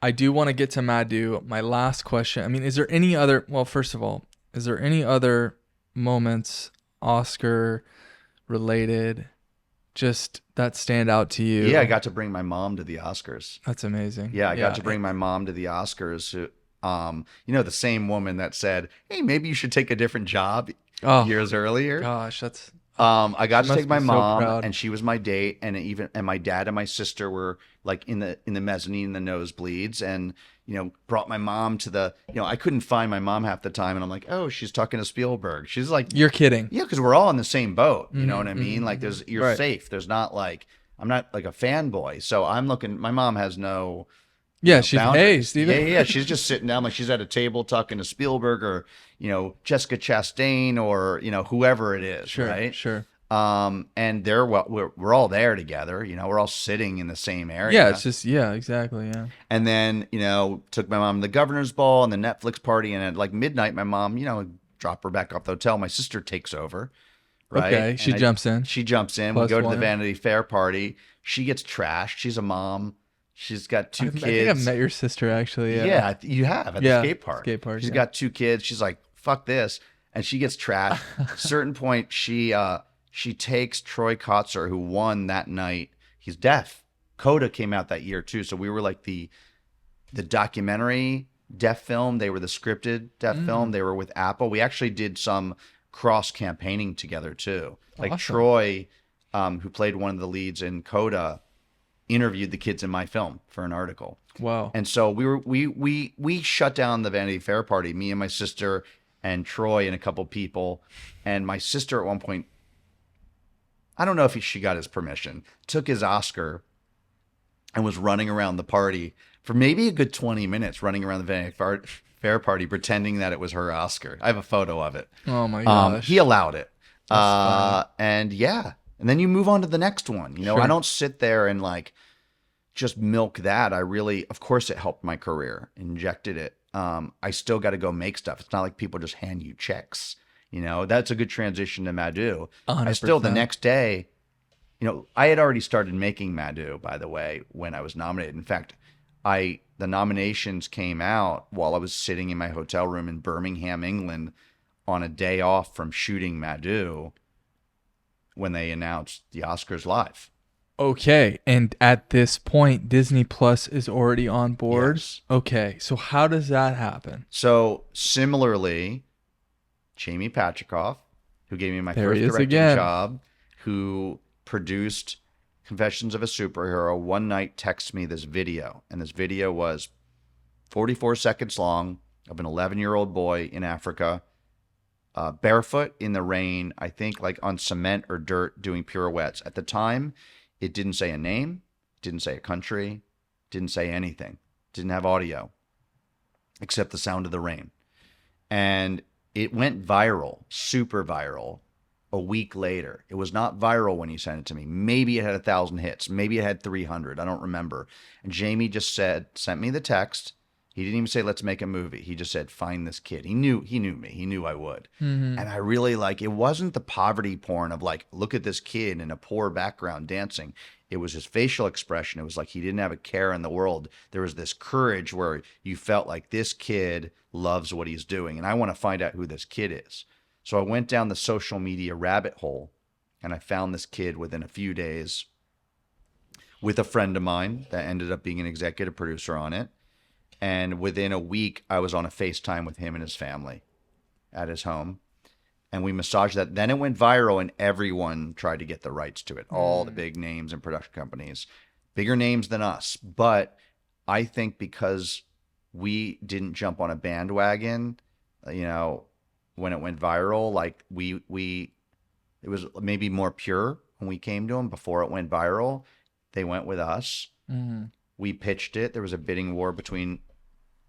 I do want to get to Madhu. My last question. I mean, is there any other, first of all, is there any other moments, Oscar related, just that stand out to you? Yeah, I got to bring my mom to the Oscars. That's amazing. Yeah, I got to bring my mom to the Oscars. The same woman that said, "Hey, maybe you should take a different job," years earlier. Gosh, that's I got She to take must my be so mom, proud. and she was my date, and my dad and my sister were like in the mezzanine, the nosebleeds, and brought my mom to the I couldn't find my mom half the time, and I'm like, oh, she's talking to Spielberg. She's like, You're kidding. yeah, because we're all in the same boat. You know Mm-hmm, what I mean? Like, you're Right. safe. There's not like I'm not like a fanboy, so I'm looking. My mom has no Yeah, she's hey, boundaries. Yeah, Steven. yeah, yeah. She's just sitting down like she's at a table talking to Spielberg or, Jessica Chastain or, whoever it is, Sure, right? sure. And we're all there together, we're all sitting in the same Yeah, it's area. just yeah, exactly. Yeah. And then, took my mom to the governor's ball and the Netflix party. And at like midnight, my mom, drop her back off the hotel. My sister takes over, right? Okay, And she jumps in. she jumps in. We Plus go to the one. Vanity Fair party. She gets trashed. She's a mom. She's got two I think I've kids. met your sister actually. Yeah. Yeah, you have at the Yeah, skate park. skate park, She's yeah. got two kids. She's like, "Fuck this," and she gets trashed. At a certain point, she takes Troy Kotzer, who won that night. He's deaf. Coda came out that year too, so we were like the documentary deaf film. They were the scripted deaf film. They were with Apple. We actually did some cross campaigning together too. Like Awesome. Troy, who played one of the leads in Coda, interviewed the kids in my film for an article. Wow. And so we shut down the Vanity Fair party, me and my sister and Troy and a couple people. And my sister at one point, I don't know if she got his permission, took his Oscar and was running around the party for maybe a good 20 minutes, running around the Vanity Fair party, pretending that it was her Oscar. I have a photo of it. Oh my gosh. He allowed it. That's And yeah. And then you move on to the next one. Sure. I don't sit there and like just milk that. I really, of course, it helped my career, injected it. I still got to go make stuff. It's not like people just hand you checks. That's a good transition to Madhu. I still, the 100%. next day, I had already started making Madhu, by the way, when I was nominated. In fact, the nominations came out while I was sitting in my hotel room in Birmingham, England, on a day off from shooting Madhu when they announced the Oscars live. Okay, and at this point, Disney Plus is already on board. Yes. Okay, so how does that happen? So similarly, Jamie Patricoff, who gave me my There first he is directing again. job, who produced Confessions of a Superhero, one night texted me this video. And this video was 44 seconds long of an 11-year-old boy in Africa, barefoot in the rain, I think like on cement or dirt doing pirouettes. At the time, it didn't say a name, didn't say a country, didn't say anything, didn't have audio except the sound of the rain. And it went viral, super viral, a week later. It was not viral when he sent it to me. Maybe it had 1,000 hits. Maybe it had 300. I don't remember. And Jamie just sent me the text. He didn't even say, let's make a movie. He just said, find this kid. He knew me. He knew I would. Mm-hmm. And I really it wasn't the poverty porn of like, look at this kid in a poor background dancing. It was his facial expression. It was like he didn't have a care in the world. There was this courage where you felt like this kid loves what he's doing. And I want to find out who this kid is. So I went down the social media rabbit hole and I found this kid within a few days with a friend of mine that ended up being an executive producer on it. And within a week, I was on a FaceTime with him and his family at his home. And we massaged that. Then it went viral and everyone tried to get the rights to it. All the big names and production companies, bigger names than us. But I think because we didn't jump on a bandwagon, when it went viral, like it was maybe more pure when we came to them before it went viral. They went with us. Mm-hmm. We pitched it. There was a bidding war between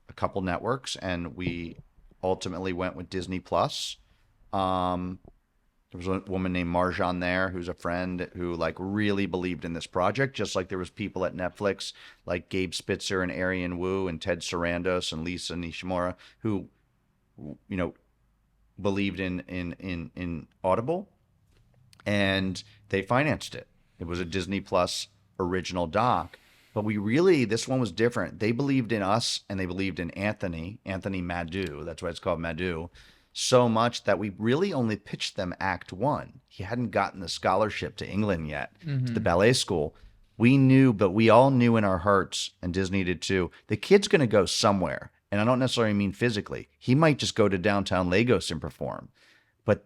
a couple networks, and we ultimately went with Disney Plus. There was a woman named Marjan there, who's a friend who like really believed in this project, just like there was people at Netflix like Gabe Spitzer and Arian Wu and Ted Sarandos and Lisa Nishimura who, believed in Audible, and they financed it. It was a Disney Plus original doc. But this one was different. They believed in us and they believed in Anthony Madhu, that's why it's called Madhu, so much that we really only pitched them Act 1. He hadn't gotten the scholarship to England yet, to the ballet school. We knew, but we all knew in our hearts, and Disney did too, the kid's going to go somewhere. And I don't necessarily mean physically. He might just go to downtown Lagos and perform. But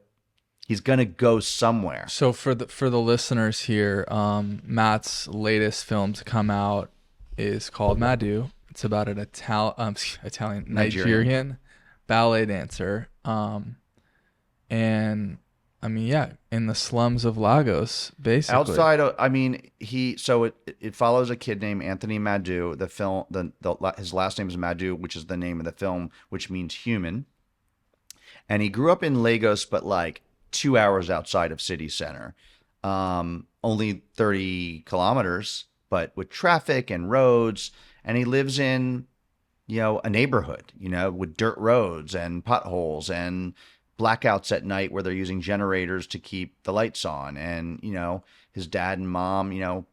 He's going to go somewhere. So for the listeners here, Matt's latest film to come out is called Madhu. It's about an Italian Nigerian ballet dancer. And I mean, yeah, in the slums of Lagos, basically. Outside of, I mean, it follows a kid named Anthony Madhu. The film, his last name is Madhu, which is the name of the film, which means human. And he grew up in Lagos, but like 2 hours outside of city center, only 30 kilometers, but with traffic and roads. And he lives in, a neighborhood, with dirt roads and potholes and blackouts at night where they're using generators to keep the lights on. And, his dad and mom,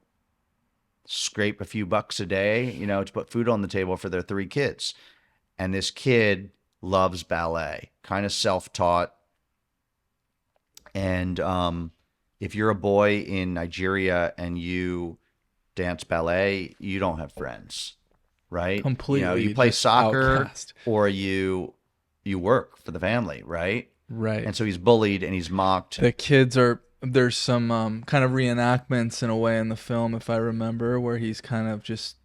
scrape a few bucks a day, to put food on the table for their 3 kids. And this kid loves ballet, kind of self-taught. And if you're a boy in Nigeria and you dance ballet, you don't have friends, right? Completely. You play soccer outcast. Or you work for the family, right? Right. And so he's bullied and he's mocked. The kids there's some kind of reenactments in a way in the film, if I remember, where he's kind of just...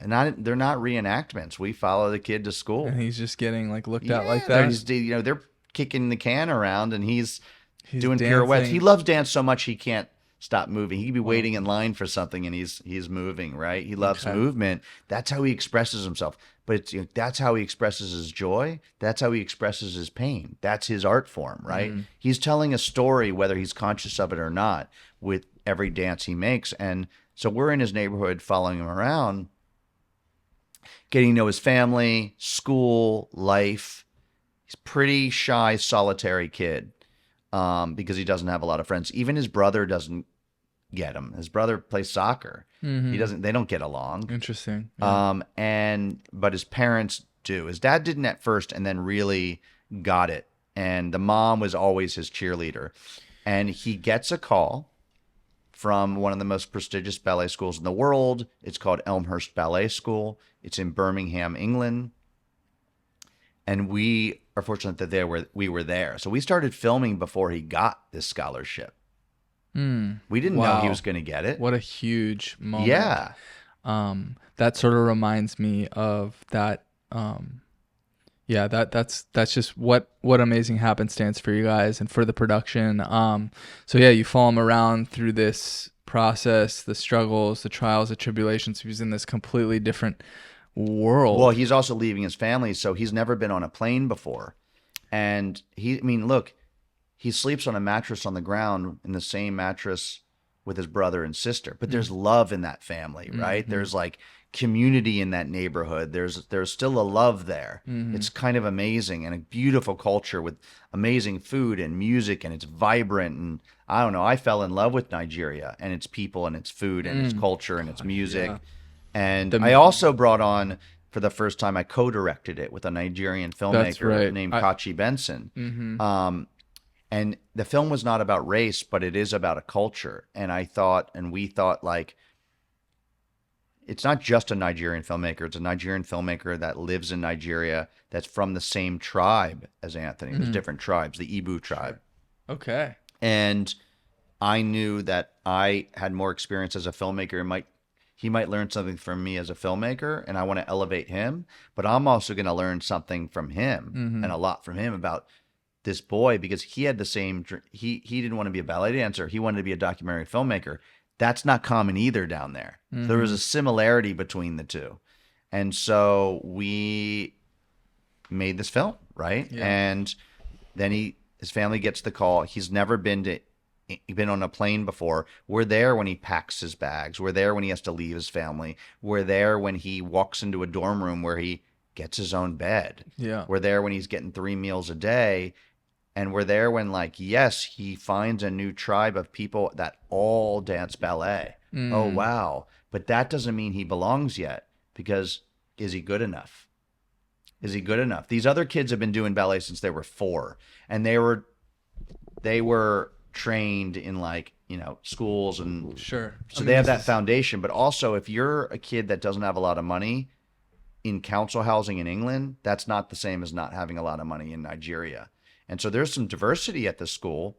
And they're not reenactments. We follow the kid to school. And he's just getting looked at like that. They're kicking the can around and he's doing dancing. Pirouettes. He loves dance so much he can't stop moving. He could be waiting in line for something and he's moving, right? He loves movement. That's how he expresses himself. But that's how he expresses his joy. That's how he expresses his pain. That's his art form, right? Mm-hmm. He's telling a story, whether he's conscious of it or not, with every dance he makes. And so we're in his neighborhood following him around, getting to know his family, school, life. He's a pretty shy, solitary kid because he doesn't have a lot of friends. Even his brother doesn't get him. His brother plays soccer. Mm-hmm. They don't get along. Interesting. Yeah. But his parents do. His dad didn't at first and then really got it. And the mom was always his cheerleader. And he gets a call from one of the most prestigious ballet schools in the world. It's called Elmhurst Ballet School. It's in Birmingham, England. And we are fortunate that we were there. So we started filming before he got this scholarship. We didn't know he was going to get it. What a huge moment. Yeah. That sort of reminds me of that. That's just what amazing happenstance for you guys and for the production. So yeah, you follow him around through this process, the struggles, the trials, the tribulations. He's in this completely different world. Well, he's also leaving his family, so he's never been on a plane before. And look, he sleeps on a mattress on the ground in the same mattress with his brother and sister. But there's love in that family, right? Mm-hmm. There's like community in that neighborhood. There's still a love there. Mm-hmm. It's kind of amazing and a beautiful culture with amazing food and music, and it's vibrant. And I don't know, I fell in love with Nigeria and its people and its food and its culture and its music. Yeah. And I also brought on, for the first time, I co-directed it with a Nigerian filmmaker named Kachi Benson. Mm-hmm. And the film was not about race, but it is about a culture. And we thought, like, it's not just a Nigerian filmmaker. It's a Nigerian filmmaker that lives in Nigeria that's from the same tribe as Anthony. There's different tribes, the Igbo tribe. Okay. And I knew that I had more experience as a filmmaker. He might learn something from me as a filmmaker, and I want to elevate him. But I'm also going to learn something from him and a lot from him about this boy, because he had the same, he didn't want to be a ballet dancer. He wanted to be a documentary filmmaker. That's not common either down there. Mm-hmm. So there was a similarity between the two. And so we made this film, right? Yeah. And then his family gets the call. He's never been on a plane before. We're there when he packs his bags. We're there when he has to leave his family. We're there when he walks into a dorm room where he gets his own bed. Yeah. We're there when he's getting 3 meals a day. And we're there when, like, yes, he finds a new tribe of people that all dance ballet. Oh, wow. But that doesn't mean he belongs yet, because is he good enough? Is he good enough? These other kids have been doing ballet since they were 4, and they were trained in, like, schools, and sure. So they have that foundation. But also, if you're a kid that doesn't have a lot of money in council housing in England, that's not the same as not having a lot of money in Nigeria. And so there's some diversity at the school,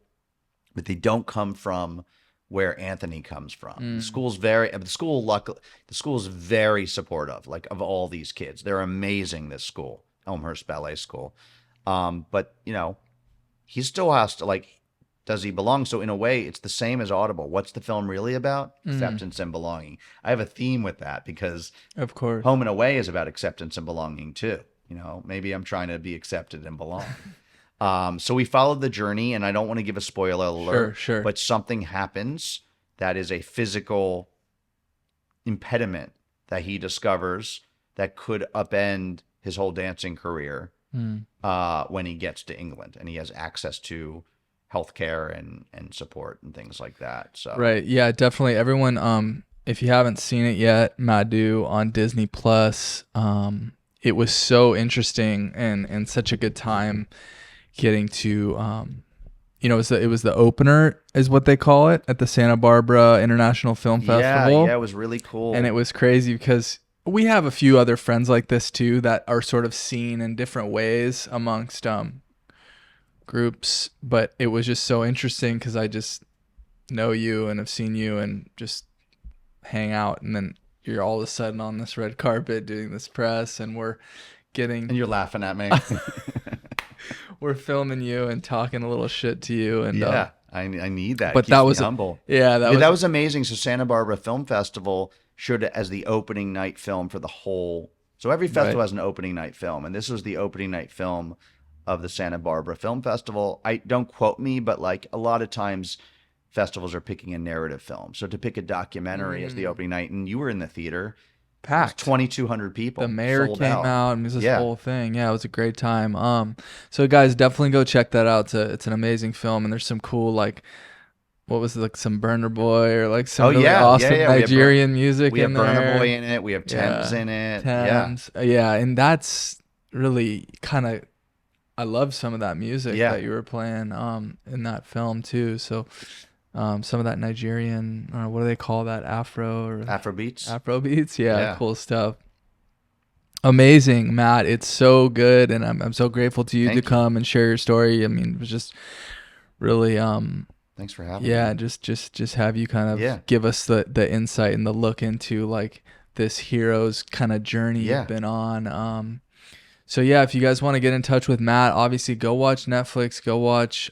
but they don't come from where Anthony comes from. The Mm. school's very the school is very supportive, like of all these kids. They're amazing. This school, Elmhurst Ballet School, but you know, he still has to like. Does he belong? So in a way, it's the same as Audible. What's the film really about? Acceptance and belonging. I have a theme with that because Of course. Home and Away is about acceptance and belonging too. You know, maybe I'm trying to be accepted and belong. So we followed the journey, and I don't want to give a spoiler alert, Sure. but something happens that is a physical impediment that he discovers that could upend his whole dancing career when he gets to England and he has access to healthcare and support and things like that. So Right. Yeah, definitely. Everyone, if you haven't seen it yet, Madhu on Disney Plus, it was so interesting and such a good time getting to, it was the opener is what they call it at the Santa Barbara International Film Festival. Yeah, it was really cool. And it was crazy because we have a few other friends like this too that are sort of seen in different ways amongst groups, but it was just so interesting because I just know you and have seen you and just hang out, and then you're all of a sudden on this red carpet doing this press, and and you're laughing at me. we're filming you and talking a little shit to you, and yeah, I need that. But It keeps that me was humble. that was amazing. So Santa Barbara Film Festival showed it as the opening night film for the whole. So every festival has an opening night film, and this was the opening night film of the Santa Barbara Film Festival. I don't quote me, but like a lot of times festivals are picking a narrative film. So to pick a documentary as the opening night, and you were in the theater, packed. 2,200 people. The mayor sold came out. out and it was this whole thing. Yeah, it was a great time. So guys, definitely go check that out. It's an amazing film, and there's some cool like, what was it, like some Burner Boy or like some really awesome Nigerian music We in have there. Burner Boy in it. We have Thames in it. Thames. Yeah, and that's really kind of, I love some of that music that you were playing in that film too. So some of that Nigerian, or what do they call that, Afrobeats? Yeah, cool stuff. Amazing, Matt. It's so good, and I'm so grateful to you to come and share your story. I mean, it was just really thanks for having me. Yeah, just have you kind of give us the insight and the look into like this hero's kind of journey you've been on. So yeah, if you guys want to get in touch with Matt, obviously go watch Netflix, go watch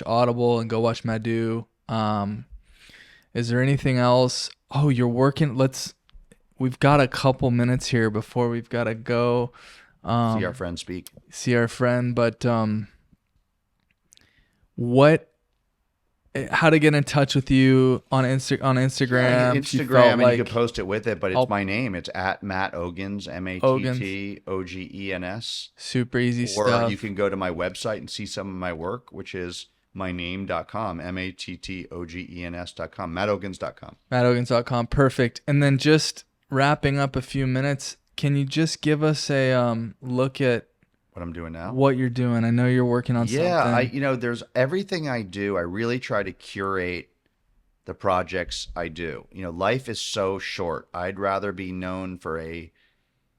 Audible, and go watch Madhu. Is there anything else? Oh, you're working. We've got a couple minutes here before we've got to go. See our friend speak. But how to get in touch with you on Instagram? Instagram, and you can post it with it, but it's my name. It's at Matt Ogens, MattOgens. Super easy stuff. Or you stuff. can go to my website and see some of my work, which is myname.com, MattOgens.com, MattOgens.com. MattOgens.com. Perfect. And then just wrapping up a few minutes, can you just give us a look at what I'm doing now? What you're doing? I know you're working on something. Yeah, there's everything I do. I really try to curate the projects I do. Life is so short. I'd rather be known for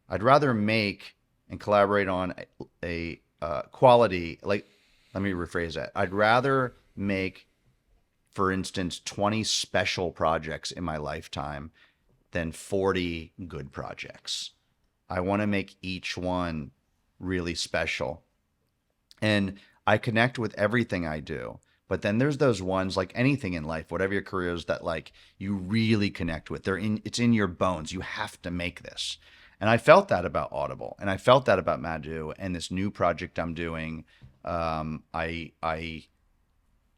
I'd rather make and collaborate on a quality. Like, let me rephrase that. I'd rather make, for instance, 20 special projects in my lifetime than 40 good projects. I want to make each one really special. And I connect with everything I do. But then there's those ones, like anything in life, whatever your career is, that like you really connect with. It's in your bones. You have to make this. And I felt that about Audible, and I felt that about Madhu, and this new project I'm doing. I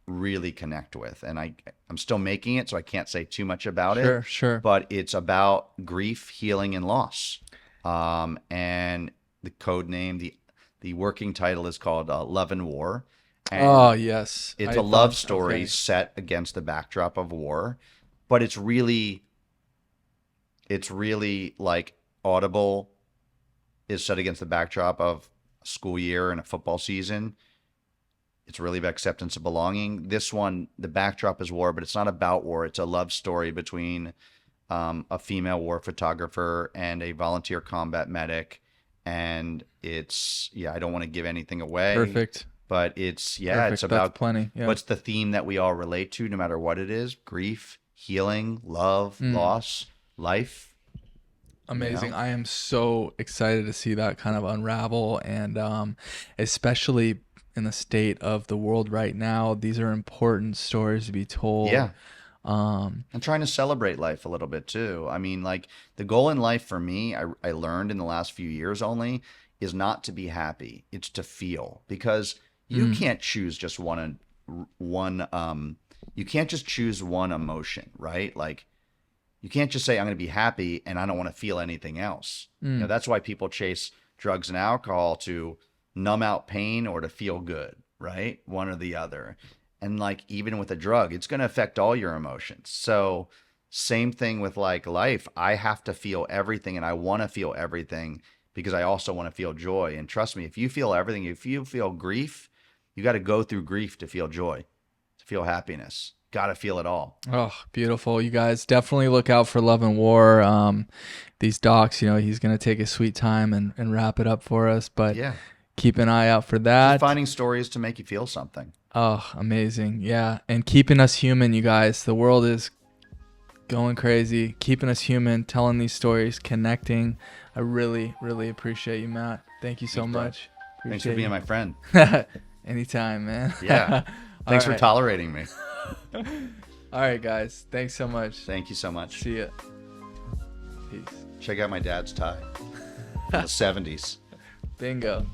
really connect with, and I'm still making it, so I can't say too much about it. Sure. But it's about grief, healing, and loss. And the code name, the working title is called Love and War. And yes. It's a love story set against the backdrop of war, but it's really like Audible is set against the backdrop of a school year and a football season. It's really about acceptance of belonging. This one, the backdrop is war, but it's not about war. It's a love story between a female war photographer and a volunteer combat medic. And I don't want to give anything away. Perfect. But it's Perfect. it's That's about plenty. Yeah. what's the theme that we all relate to, no matter what it is: grief, healing, love, loss, life. Amazing. know? I am so excited to see that kind of unravel, and especially in the state of the world right now, these are important stories to be told. Yeah. And trying to celebrate life a little bit too. I mean, like the goal in life for me, I learned in the last few years only, is not to be happy. It's to feel, because you can't choose just you can't just choose one emotion, right? Like you can't just say I'm going to be happy and I don't want to feel anything else. That's why people chase drugs and alcohol, to numb out pain or to feel good, right? One or the other. And like even with a drug, it's going to affect all your emotions. So same thing with like life. I have to feel everything, and I want to feel everything because I also want to feel joy. And trust me, if you feel everything, if you feel grief, you got to go through grief to feel joy, to feel happiness. Got to feel it all. Oh, beautiful. You guys definitely look out for Love and War. These docs, he's going to take his sweet time and wrap it up for us, but Yeah. keep an eye out for that. Just finding stories to make you feel something. Oh, amazing. Yeah. And keeping us human, you guys. The world is going crazy. Keeping us human, telling these stories, connecting. I really, really appreciate you, Matt. Thank you so Thanks, bro. much. Thanks for being my friend. Anytime, man. Yeah. Thanks for tolerating me. All right, guys. Thanks so much. Thank you so much. See ya. Peace. Check out my dad's tie from the 70s. Bingo.